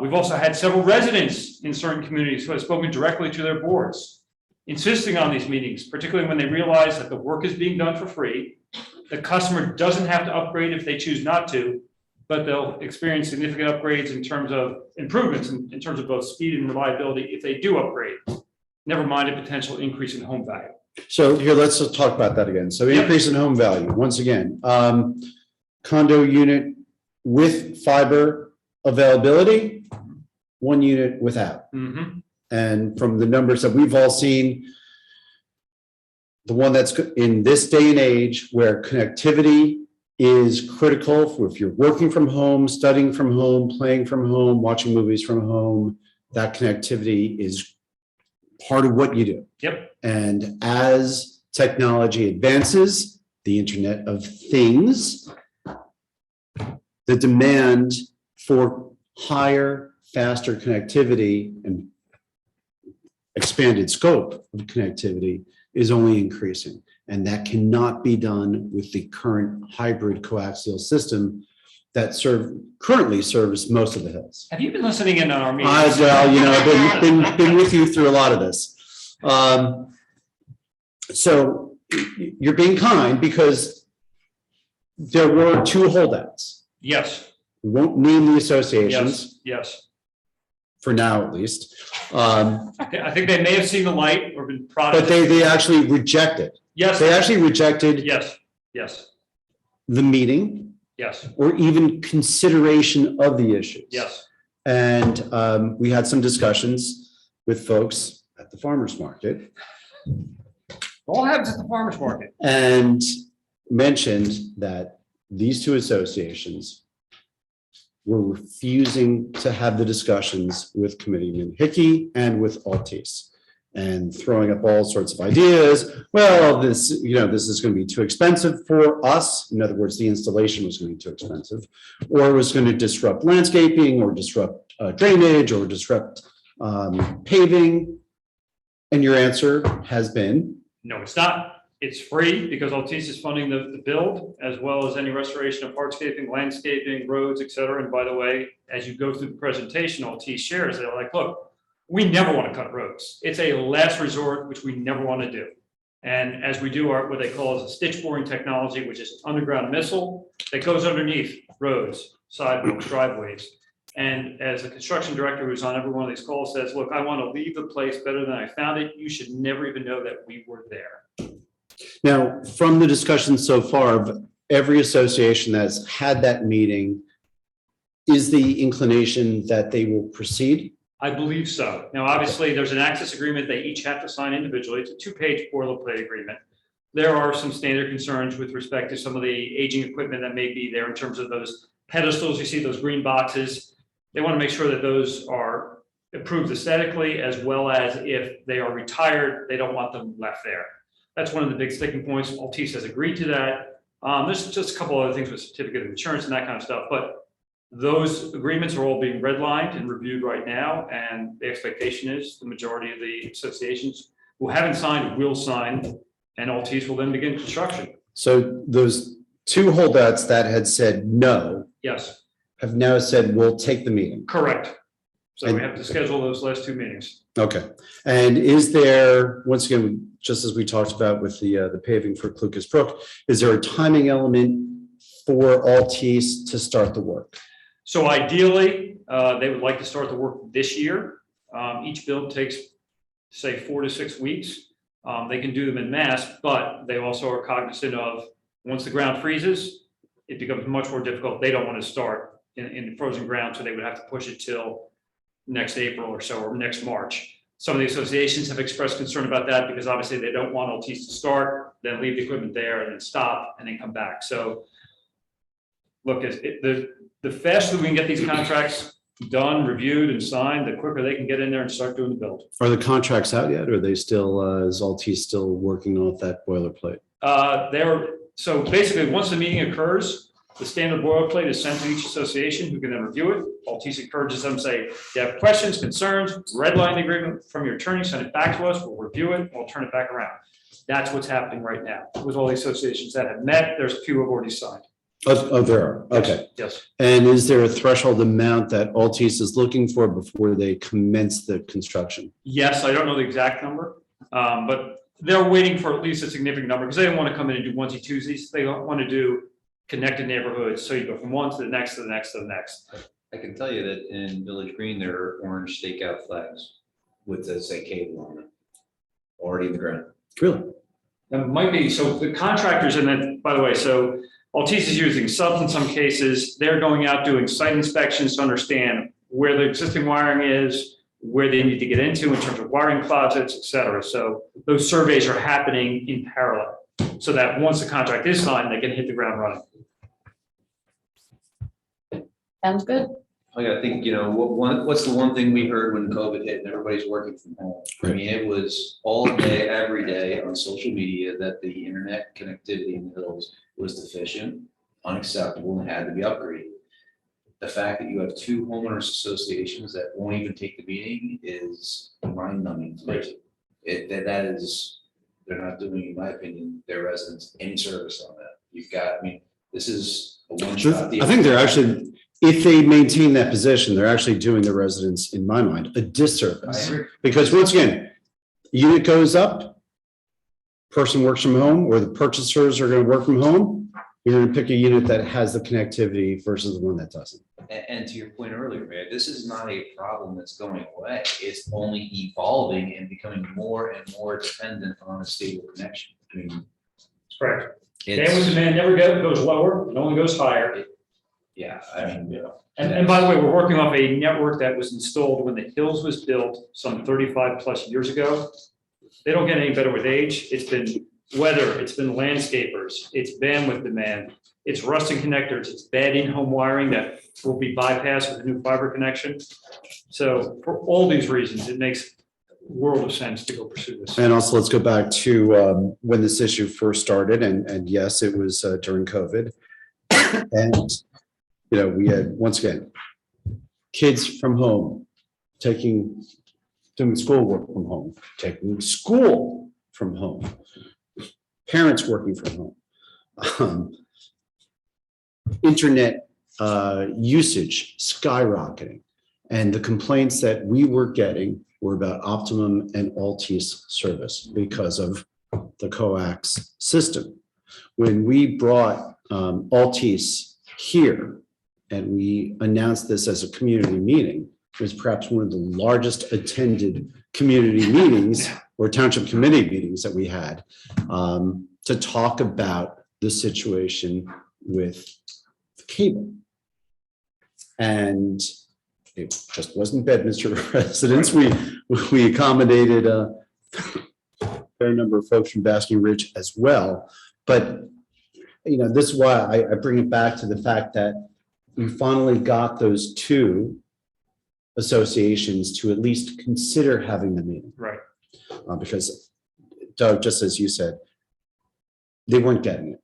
[SPEAKER 5] We've also had several residents in certain communities who have spoken directly to their boards, insisting on these meetings, particularly when they realize that the work is being done for free the customer doesn't have to upgrade if they choose not to, but they'll experience significant upgrades in terms of improvements in terms of both speed and reliability if they do upgrade. Never mind a potential increase in home value.
[SPEAKER 1] So here, let's just talk about that again. So
[SPEAKER 5] Yep.
[SPEAKER 1] increase in home value, once again, condo unit with fiber availability, one unit without.
[SPEAKER 5] Mhm.
[SPEAKER 1] And from the numbers that we've all seen, the one that's in this day and age where connectivity is critical for if you're working from home, studying from home, playing from home, watching movies from home, that connectivity is part of what you do.
[SPEAKER 5] Yep.
[SPEAKER 1] And as technology advances, the Internet of Things, the demand for higher, faster connectivity and expanded scope of connectivity is only increasing. And that cannot be done with the current hybrid coaxial system that currently serves most of the hills.
[SPEAKER 5] Have you been listening in on our meetings?
[SPEAKER 1] Well, you know, I've been with you through a lot of this. So you're being kind because there were two holdouts.
[SPEAKER 5] Yes,
[SPEAKER 1] We won't name the associations
[SPEAKER 5] yes.
[SPEAKER 1] for now, at least.
[SPEAKER 5] I think they may have seen the light or been prodded.
[SPEAKER 1] But they actually rejected.
[SPEAKER 5] Yes,
[SPEAKER 1] They actually rejected
[SPEAKER 5] yes,
[SPEAKER 1] the meeting
[SPEAKER 5] yes,
[SPEAKER 1] or even consideration of the issues.
[SPEAKER 5] yes.
[SPEAKER 1] And we had some discussions with folks at the farmer's market
[SPEAKER 5] All happens at the farmer's market.
[SPEAKER 1] and mentioned that these two associations were refusing to have the discussions with Committeeman Hickey and with Altice and throwing up all sorts of ideas. Well, this is going to be too expensive for us. In other words, the installation was going to be too expensive, or it was going to disrupt landscaping or disrupt drainage or disrupt paving. And your answer has been?
[SPEAKER 5] No, it's not. It's free because Altice is funding the build as well as any restoration of hardscaping, landscaping, roads, et cetera. And by the way, as you go through the presentation, Altice shares, they're like, look, we never want to cut roads. It's a last resort, which we never want to do. And as we do what they call as a stitch boring technology, which is an underground missile that goes underneath roads, sidewalks, driveways. And as a construction director who's on every one of these calls says, look, I want to leave the place better than I found it. You should never even know that we were there.
[SPEAKER 1] Now, from the discussion so far, of every association that's had that meeting, is the inclination that they will proceed?
[SPEAKER 5] I believe so. Now, obviously, there's an access agreement they each have to sign individually. It's a two-page boilerplate agreement. There are some standard concerns with respect to some of the aging equipment that may be there in terms of those pedestals. You see those green boxes. They want to make sure that those are improved aesthetically, as well as if they are retired, they don't want them left there. That's one of the big sticking points. Altice has agreed to that. There's just a couple other things with certificate of insurance and that kind of stuff, but those agreements are all being redlined and reviewed right now. And the expectation is the majority of the associations who haven't signed will sign, and Altice will then begin construction.
[SPEAKER 1] So those two holdouts that had said no
[SPEAKER 5] Yes,
[SPEAKER 1] have now said, we'll take the meeting.
[SPEAKER 5] correct. So we have to schedule those last two meetings.
[SPEAKER 1] Okay. And is there, once again, just as we talked about with the paving for Lucas Brook, is there a timing element for Altice to start the work?
[SPEAKER 5] So ideally, they would like to start the work this year. Each build takes, say, 4 to 6 weeks. They can do them in mass, but they also are cognizant of once the ground freezes, it becomes much more difficult. They don't want to start in frozen ground, so they would have to push it till next April or so, or next March. Some of the associations have expressed concern about that because obviously they don't want Altice to start, then leave the equipment there and then stop and then come back. So look, the faster we can get these contracts done, reviewed and signed, the quicker they can get in there and start doing the build.
[SPEAKER 1] Are the contracts out yet? Or are they still, is Altice still working off that boilerplate?
[SPEAKER 5] So basically, once the meeting occurs, the standard boilerplate is sent to each association who can then review it. Altice encourages them, say, if you have questions, concerns, redline the agreement from your attorney, send it back to us, we'll review it, we'll turn it back around. That's what's happening right now with all the associations that have met. There's a few who have already signed.
[SPEAKER 1] Oh, there are. Okay.
[SPEAKER 5] Yes.
[SPEAKER 1] And is there a threshold amount that Altice is looking for before they commence the construction?
[SPEAKER 5] Yes, I don't know the exact number, but they're waiting for at least a significant number, because they don't want to come in and do onesie twosies. They don't want to do connected neighborhoods. So you go from one to the next, to the next, to the next.
[SPEAKER 3] I can tell you that in Village Green, there are orange stakeout flags with the say cable on it, already in the ground.
[SPEAKER 1] Really?
[SPEAKER 5] That might be, so the contractors, and then, by the way, so Altice is using subs in some cases. They're going out doing site inspections to understand where the existing wiring is, where they need to get into in terms of wiring closets, et cetera. So those surveys are happening in parallel, so that once the contract is signed, they can hit the ground running.
[SPEAKER 4] Sounds good.
[SPEAKER 3] I think, what's the one thing we heard when COVID hit and everybody's working from home? I mean, it was all day, every day on social media that the internet connectivity in the hills was deficient, unacceptable, and had to be upgraded. The fact that you have two homeowners associations that won't even take the meeting is mind numbing. That is, they're not doing, in my opinion, their residents any service on that. You've got, this is a one shot.
[SPEAKER 1] I think they're actually, if they maintain that position, they're actually doing the residents, in my mind, a disservice. Because once again, unit goes up, person works from home, or the purchasers are going to work from home. You're going to pick a unit that has the connectivity versus the one that doesn't.
[SPEAKER 3] And to your point earlier, Mayor, this is not a problem that's going away. It's only evolving and becoming more and more dependent on a stable connection.
[SPEAKER 5] Correct.
[SPEAKER 3] It's-
[SPEAKER 5] Bandwidth demand never goes lower, it only goes higher.
[SPEAKER 3] Yeah,
[SPEAKER 5] And by the way, we're working off a network that was installed when the Hills was built some 35 plus years ago. They don't get any better with age. It's been weather, it's been landscapers, it's bandwidth demand, it's rusting connectors, it's bad in-home wiring that will be bypassed with a new fiber connection. So for all these reasons, it makes a world of sense to go pursue this.
[SPEAKER 1] And also, let's go back to when this issue first started, and yes, it was during COVID. And, we had, once again, kids from home doing schoolwork from home, taking school from home, parents working from home, internet usage skyrocketing. And the complaints that we were getting were about Optimum and Altice service because of the coax system. When we brought Altice here and we announced this as a community meeting, it was perhaps one of the largest attended community meetings or township committee meetings that we had to talk about the situation with the cable. And it just wasn't Bedminster residents. We accommodated a fair number of folks from Basking Ridge as well. But, this is why I bring it back to the fact that we finally got those two associations to at least consider having the meeting.
[SPEAKER 5] Right.
[SPEAKER 1] Because Doug, just as you said, they weren't getting it.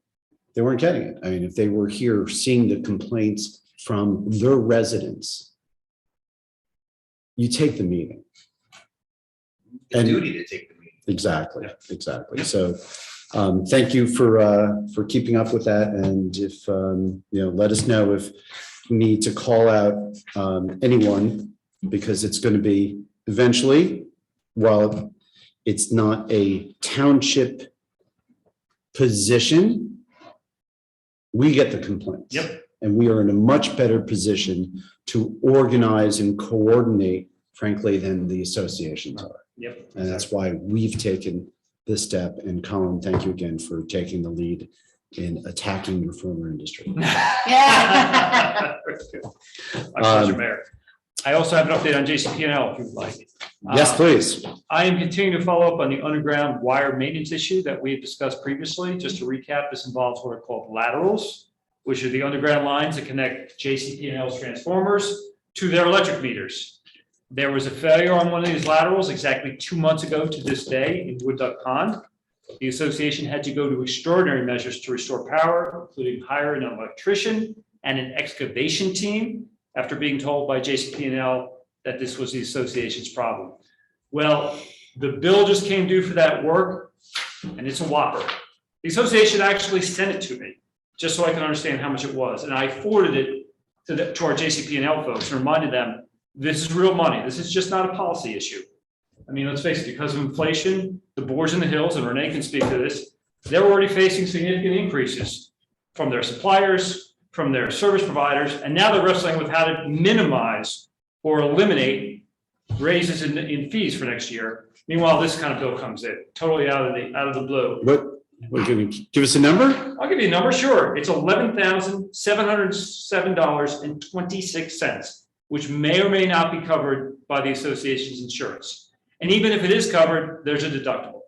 [SPEAKER 1] They weren't getting it. I mean, if they were here seeing the complaints from their residents, you take the meeting.
[SPEAKER 3] the duty to take the meeting.
[SPEAKER 1] Exactly. So thank you for keeping up with that. And if, let us know if you need to call out anyone, because it's going to be eventually, while it's not a township position, we get the complaints.
[SPEAKER 5] Yep.
[SPEAKER 1] And we are in a much better position to organize and coordinate, frankly, than the associations are.
[SPEAKER 5] Yep.
[SPEAKER 1] And that's why we've taken this step. And Colin, thank you again for taking the lead in attacking your former industry.
[SPEAKER 4] Yeah.
[SPEAKER 5] My pleasure, Mayor. I also have an update on JCP&L if you'd like.
[SPEAKER 1] Yes, please.
[SPEAKER 5] I am continuing to follow up on the underground wire maintenance issue that we had discussed previously. Just to recap, this involves what are called laterals, which are the underground lines that connect JCP&L's transformers to their electric meters. There was a failure on one of these laterals exactly 2 months ago to this day in Wood Duck Pond. The association had to go to extraordinary measures to restore power, including hiring an electrician and an excavation team after being told by JCP&L that this was the association's problem. Well, the bill just came due for that work, and it's a whopper. The association actually sent it to me, just so I can understand how much it was. And I forwarded it to our JCP&L folks and reminded them, this is real money. This is just not a policy issue. I mean, let's face it, because of inflation, the boards in the hills, and Renee can speak to this, they're already facing significant increases from their suppliers, from their service providers, and now they're wrestling with how to minimize or eliminate raises in fees for next year. Meanwhile, this kind of bill comes in totally out of the blue.
[SPEAKER 1] What, we're gonna give us a number?
[SPEAKER 5] I'll give you a number, sure. It's $11,707.26, which may or may not be covered by the association's insurance. And even if it is covered, there's a deductible.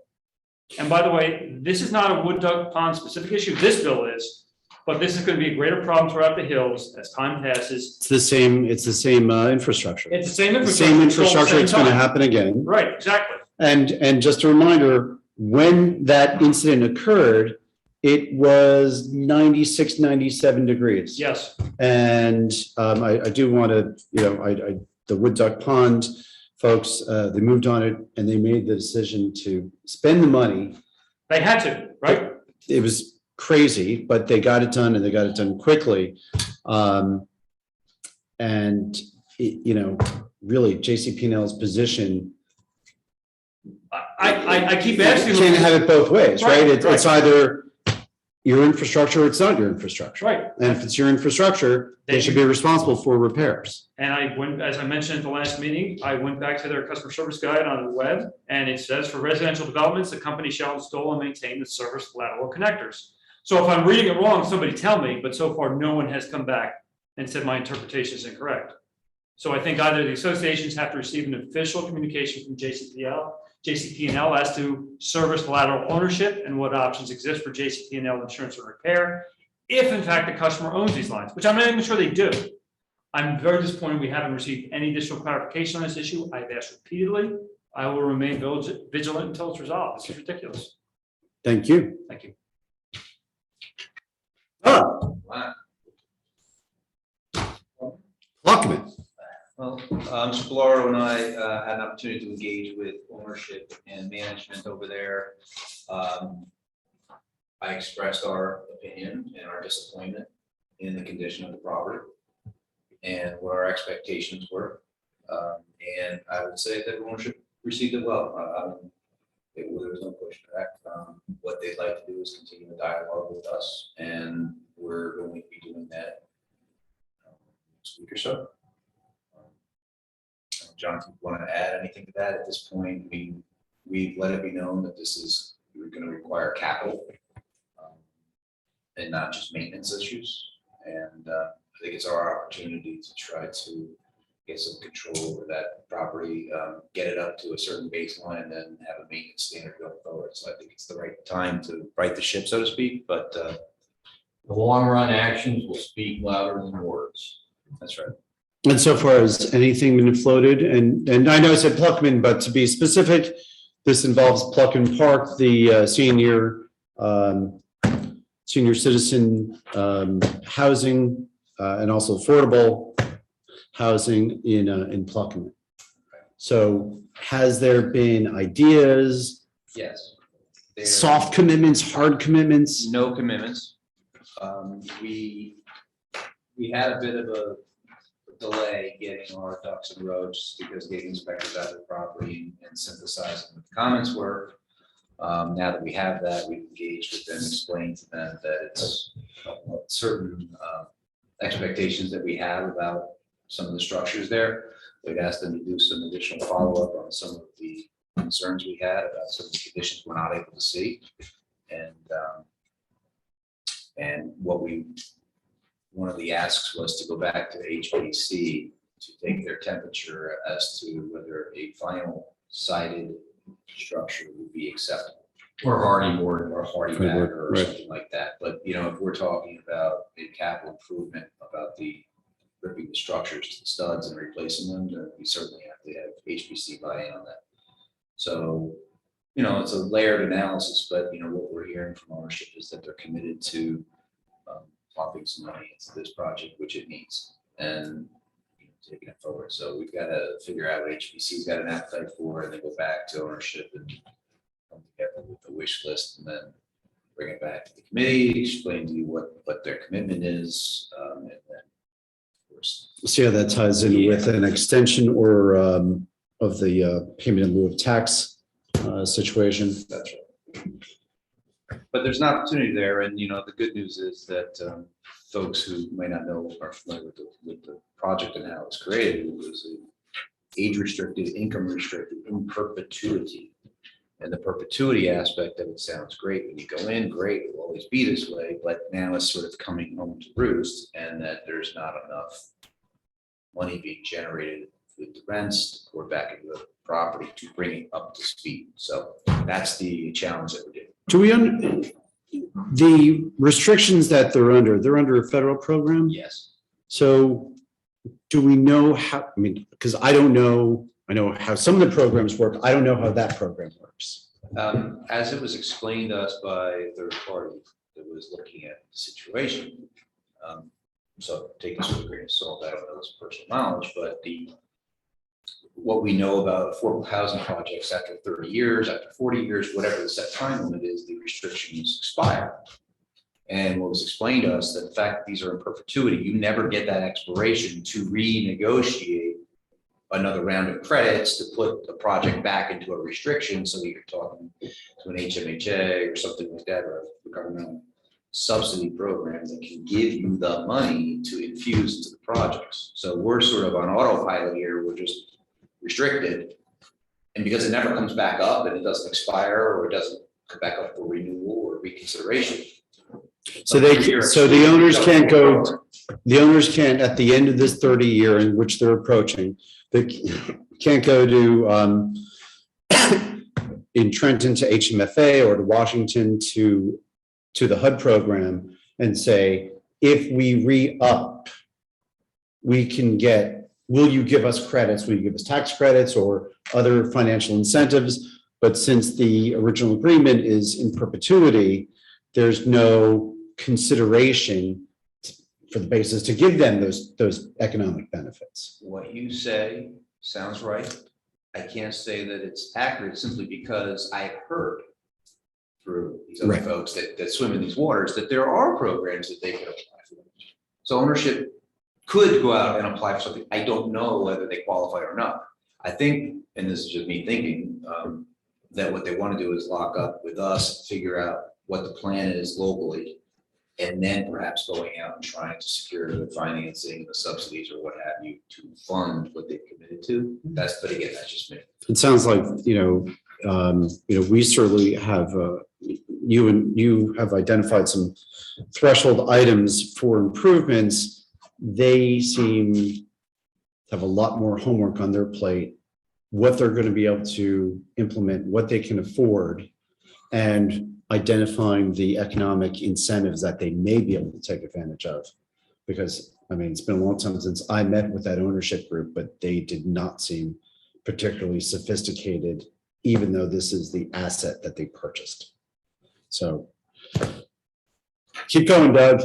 [SPEAKER 5] And by the way, this is not a wood duck pond specific issue. This bill is, but this is going to be a greater problem throughout the hills as time passes.
[SPEAKER 1] It's the same infrastructure.
[SPEAKER 5] It's the same
[SPEAKER 1] The
[SPEAKER 5] infrastructure.
[SPEAKER 1] same
[SPEAKER 5] it's all the
[SPEAKER 1] infrastructure,
[SPEAKER 5] same
[SPEAKER 1] it's gonna
[SPEAKER 5] time.
[SPEAKER 1] happen again.
[SPEAKER 5] Right, exactly.
[SPEAKER 1] And just a reminder, when that incident occurred, it was 96, 97 degrees.
[SPEAKER 5] Yes,
[SPEAKER 1] And I do want to, the Wood Duck Pond folks, they moved on it and they made the decision to spend the money.
[SPEAKER 5] they had to, right?
[SPEAKER 1] It was crazy, but they got it done and they got it done quickly. Really JCP&L's position,
[SPEAKER 5] I keep
[SPEAKER 1] you
[SPEAKER 5] asking.
[SPEAKER 1] can't have it both ways, right?
[SPEAKER 5] Right,
[SPEAKER 1] It's either your infrastructure or it's not your infrastructure.
[SPEAKER 5] Right.
[SPEAKER 1] And if it's your infrastructure, they should be responsible for repairs.
[SPEAKER 5] And I went, as I mentioned at the last meeting, I went back to their customer service guide on the web, and it says for residential developments, the company shall install and maintain the service lateral connectors. So if I'm reading it wrong, somebody tell me, but so far no one has come back and said my interpretation is incorrect. So I think either the associations have to receive an official communication from JCP&L as to service lateral ownership and what options exist for JCP&L insurance or repair, if in fact the customer owns these lines, which I'm not even sure they do. I'm very disappointed we haven't received any additional clarification on this issue. I've asked repeatedly. I will remain vigilant until it's resolved. This is ridiculous.
[SPEAKER 1] Thank you.
[SPEAKER 5] Thank you.
[SPEAKER 1] Pluckman.
[SPEAKER 3] Well, Mr. Blaro and I had an opportunity to engage with ownership and management over there. I expressed our opinion and our disappointment in the condition of the property and what our expectations were. And I would say that ownership received it well. There was no pushback. What they'd like to do is continue the dialogue with us, and we're going to be doing that next week or so. Jonathan, want to add anything to that at this point? I mean, we've let it be known that this is, we're going to require capital and not just maintenance issues. And I think it's our opportunity to try to get some control over that property, get it up to a certain baseline, and then have a maintenance standard going forward. So I think it's the right time to right the ship, so to speak. But
[SPEAKER 8] The long run actions will speak louder than words.
[SPEAKER 3] that's right.
[SPEAKER 1] And so far as anything been floated, and I know I said Pluckman, but to be specific, this involves Pluckman Park, the senior citizen housing and also affordable housing in Pluckman. So has there been ideas,
[SPEAKER 3] Yes. There-
[SPEAKER 1] soft commitments, hard commitments?
[SPEAKER 3] No commitments. We had a bit of a delay getting our ducks in a row just because getting inspectors out of the property and synthesizing what the comments were. Now that we have that, we've engaged with them, explained to them that it's certain expectations that we have about some of the structures there. We'd asked them to do some additional follow-up on some of the concerns we had about some of the conditions we're not able to see. And one of the asks was to go back to HPC to take their temperature as to whether a final sided structure would be acceptable.
[SPEAKER 8] Or hardy board.
[SPEAKER 3] Or hardy
[SPEAKER 1] Hardy board,
[SPEAKER 3] batter or
[SPEAKER 1] right.
[SPEAKER 3] something like that. But, if we're talking about a capital improvement, about ripping the structures to the studs and replacing them, then we certainly have to have HPC buy-in on that. So, it's a layered analysis, but, what we're hearing from ownership is that they're committed to pumping some money into this project, which it needs, and taking it forward. So we've got to figure out what HPC's got an appetite for, and then go back to ownership and come together with the wish list, and then bring it back to the committee, explain to you what their commitment is, and then, of course,
[SPEAKER 1] See how that ties in with an extension or of the payment in lieu of tax situation.
[SPEAKER 3] That's right. But there's an opportunity there, and the good news is that folks who may not know are familiar with the project and how it's created. It was age restricted, income restricted, in perpetuity. And the perpetuity aspect of it sounds great. When you go in, great, it will always be this way, but now it's sort of coming home to roost, and that there's not enough money being generated with the rents or back into the property to bring it up to speed. So that's the challenge that we're doing.
[SPEAKER 1] Do we, the restrictions that they're under a federal program?
[SPEAKER 3] Yes.
[SPEAKER 1] So do we know how, I mean, because I don't know, I know how some of the programs work. I don't know how that program works.
[SPEAKER 3] As it was explained to us by a third party that was looking at the situation. So take this with a grain of salt. I don't know this personal knowledge, but what we know about affordable housing projects after 30 years, after 40 years, whatever the set time limit is, the restrictions expire. And what was explained to us that the fact that these are in perpetuity, you never get that expiration to renegotiate another round of credits to put the project back into a restriction, so that you're talking to an HMHA or something like that, or a governmental subsidy program that can give you the money to infuse into the projects. So we're sort of on autopilot here. We're just restricted. And because it never comes back up and it doesn't expire or it doesn't come back up for renewal or reconsideration.
[SPEAKER 1] So the owners can't go, the owners can't, at the end of this 30 year in which they're approaching, they can't go to in Trenton to HMFA or to Washington to the HUD program and say, if we re-up, we can get, will you give us credits? Will you give us tax credits or other financial incentives? But since the original agreement is in perpetuity, there's no consideration for the basis to give them those economic benefits.
[SPEAKER 3] What you say sounds right. I can't say that it's accurate simply because I heard through these other
[SPEAKER 1] Right.
[SPEAKER 3] folks that swim in these waters that there are programs that they could apply for. So ownership could go out and apply for something. I don't know whether they qualify or not. I think, and this is just me thinking, that what they want to do is lock up with us, figure out what the plan is locally, and then perhaps going out and trying to secure the financing, the subsidies or what have you to fund what they've committed to. But again, that's just me.
[SPEAKER 1] It sounds like, we certainly have, you have identified some threshold items for improvements. They seem to have a lot more homework on their plate, what they're going to be able to implement, what they can afford, and identifying the economic incentives that they may be able to take advantage of. Because, I mean, it's been a long time since I met with that ownership group, but they did not seem particularly sophisticated, even though this is the asset that they purchased. So keep going, Doug.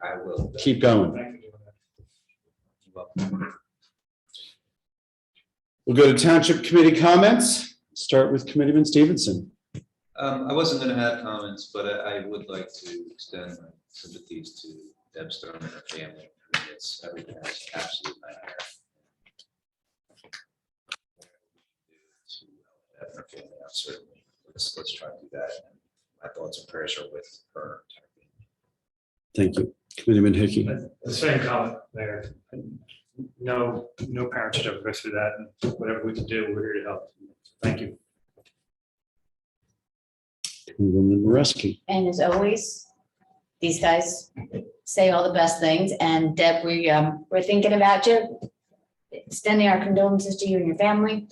[SPEAKER 3] I will.
[SPEAKER 1] Keep going. We'll go to Township Committee comments. Start with Committeeman Stevenson.
[SPEAKER 3] I wasn't going to have comments, but I would like to extend my sympathies to Deb Stone and her family. I mean, it's everything is absolute nightmare. To help her family out, certainly. Let's try to do that. And my thoughts and prayers are with her.
[SPEAKER 1] Thank you. Committeeman Hickey.
[SPEAKER 5] The same comment, Mayor. No parent should ever go through that, and whatever we can do, we're here to help. Thank you.
[SPEAKER 1] Committeewoman Mareski.
[SPEAKER 4] And as always, these guys say all the best things. And Deb, we're thinking about you, extending our condolences to you and your family.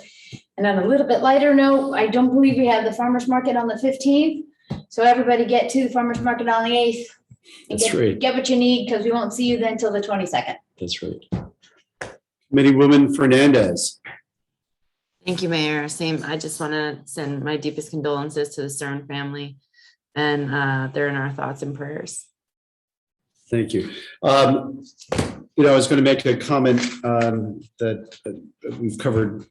[SPEAKER 4] And on a little bit lighter note, I don't believe we have the farmer's market on the 15th. So everybody get to the farmer's market on the 8th. and
[SPEAKER 1] That's right.
[SPEAKER 4] Get what you need, because we won't see you then till the 22nd.
[SPEAKER 1] That's right. Committeewoman Fernandez.
[SPEAKER 6] Thank you, Mayor. Same. I just want to send my deepest condolences to the Stern family, and they're in our thoughts and prayers.
[SPEAKER 1] Thank you. I was going to make a comment that we've covered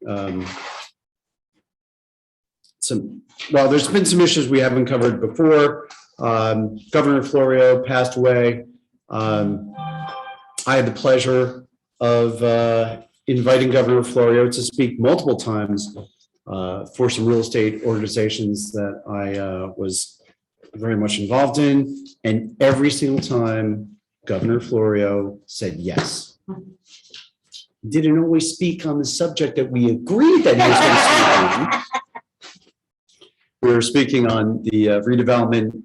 [SPEAKER 1] there's been some issues we haven't covered before. Governor Florio passed away. I had the pleasure of inviting Governor Florio to speak multiple times for some real estate organizations that I was very much involved in. And every single time Governor Florio said yes. He didn't always speak on the subject that we agreed that he was going to speak on. We were speaking on the redevelopment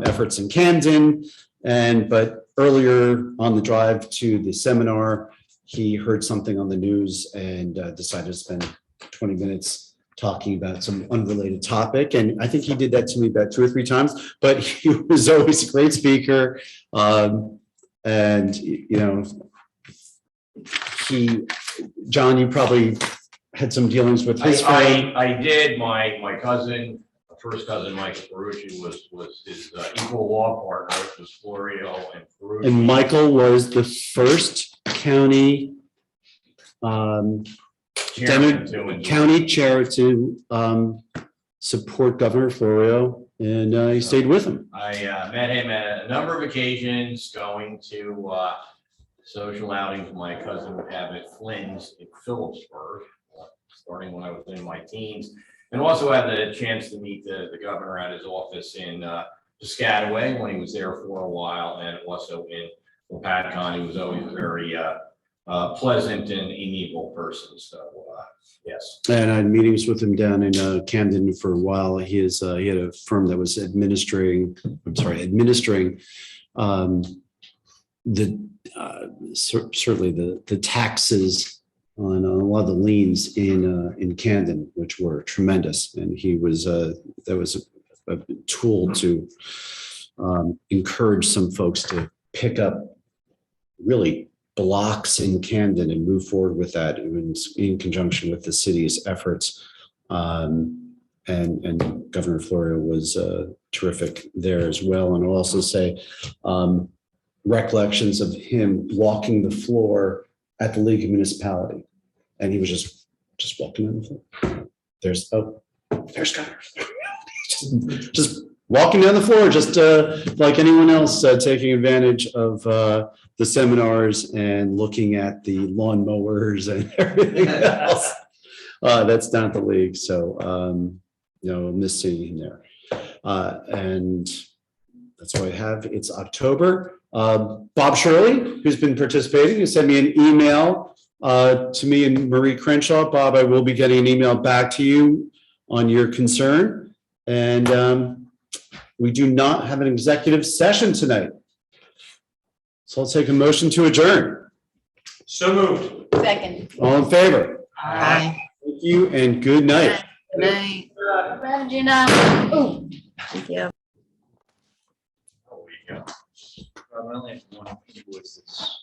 [SPEAKER 1] efforts in Camden, but earlier on the drive to the seminar, he heard something on the news and decided to spend 20 minutes talking about some unrelated topic. And I think he did that to me about 2 or 3 times, but he was always a great speaker. And, you know, John, you probably had some dealings with his friend.
[SPEAKER 8] I did. My cousin, first cousin, Michael Ferrucci, was his equal law partner. It was Florio and Ferrucci.
[SPEAKER 1] And Michael was the first county county chair to support Governor Florio, and he stayed with him.
[SPEAKER 8] I met him at a number of occasions, going to social outings my cousin would have at Flynn's in Phillipsburg, starting when I was in my teens. And also had the chance to meet the governor at his office in Piscataway when he was there for a while, and also in Wapatcon. He was always a very pleasant and amiable person. So yes. And
[SPEAKER 1] I had meetings with him down in Camden for a while. He had a firm that was administering certainly the taxes on a lot of the liens in Camden, which were tremendous. And he was that was a tool to encourage some folks to pick up really blocks in Camden and move forward with that in conjunction with the city's efforts. And Governor Florio was terrific there as well. And I'll also say recollections of him walking the floor at the League of Municipality. And he was just walking on the floor. There's Governor. just walking down the floor, just like anyone else, taking advantage of the seminars and looking at the lawn mowers and everything else that's down at the league. So, miss seeing him there. And that's what I have. It's October. Bob Shirley, who's been participating, has sent me an email to me and Marie Crenshaw. Bob, I will be getting an email back to you on your concern. And we do not have an executive session tonight. So I'll take a motion to adjourn.
[SPEAKER 5] So moved.
[SPEAKER 4] Second.
[SPEAKER 1] All in favor?
[SPEAKER 6] Aye.
[SPEAKER 1] Thank you and good night.
[SPEAKER 6] Good night.
[SPEAKER 4] Regina. Ooh.
[SPEAKER 6] Thank you.
[SPEAKER 10] Oh, we go. I only have one invoice that's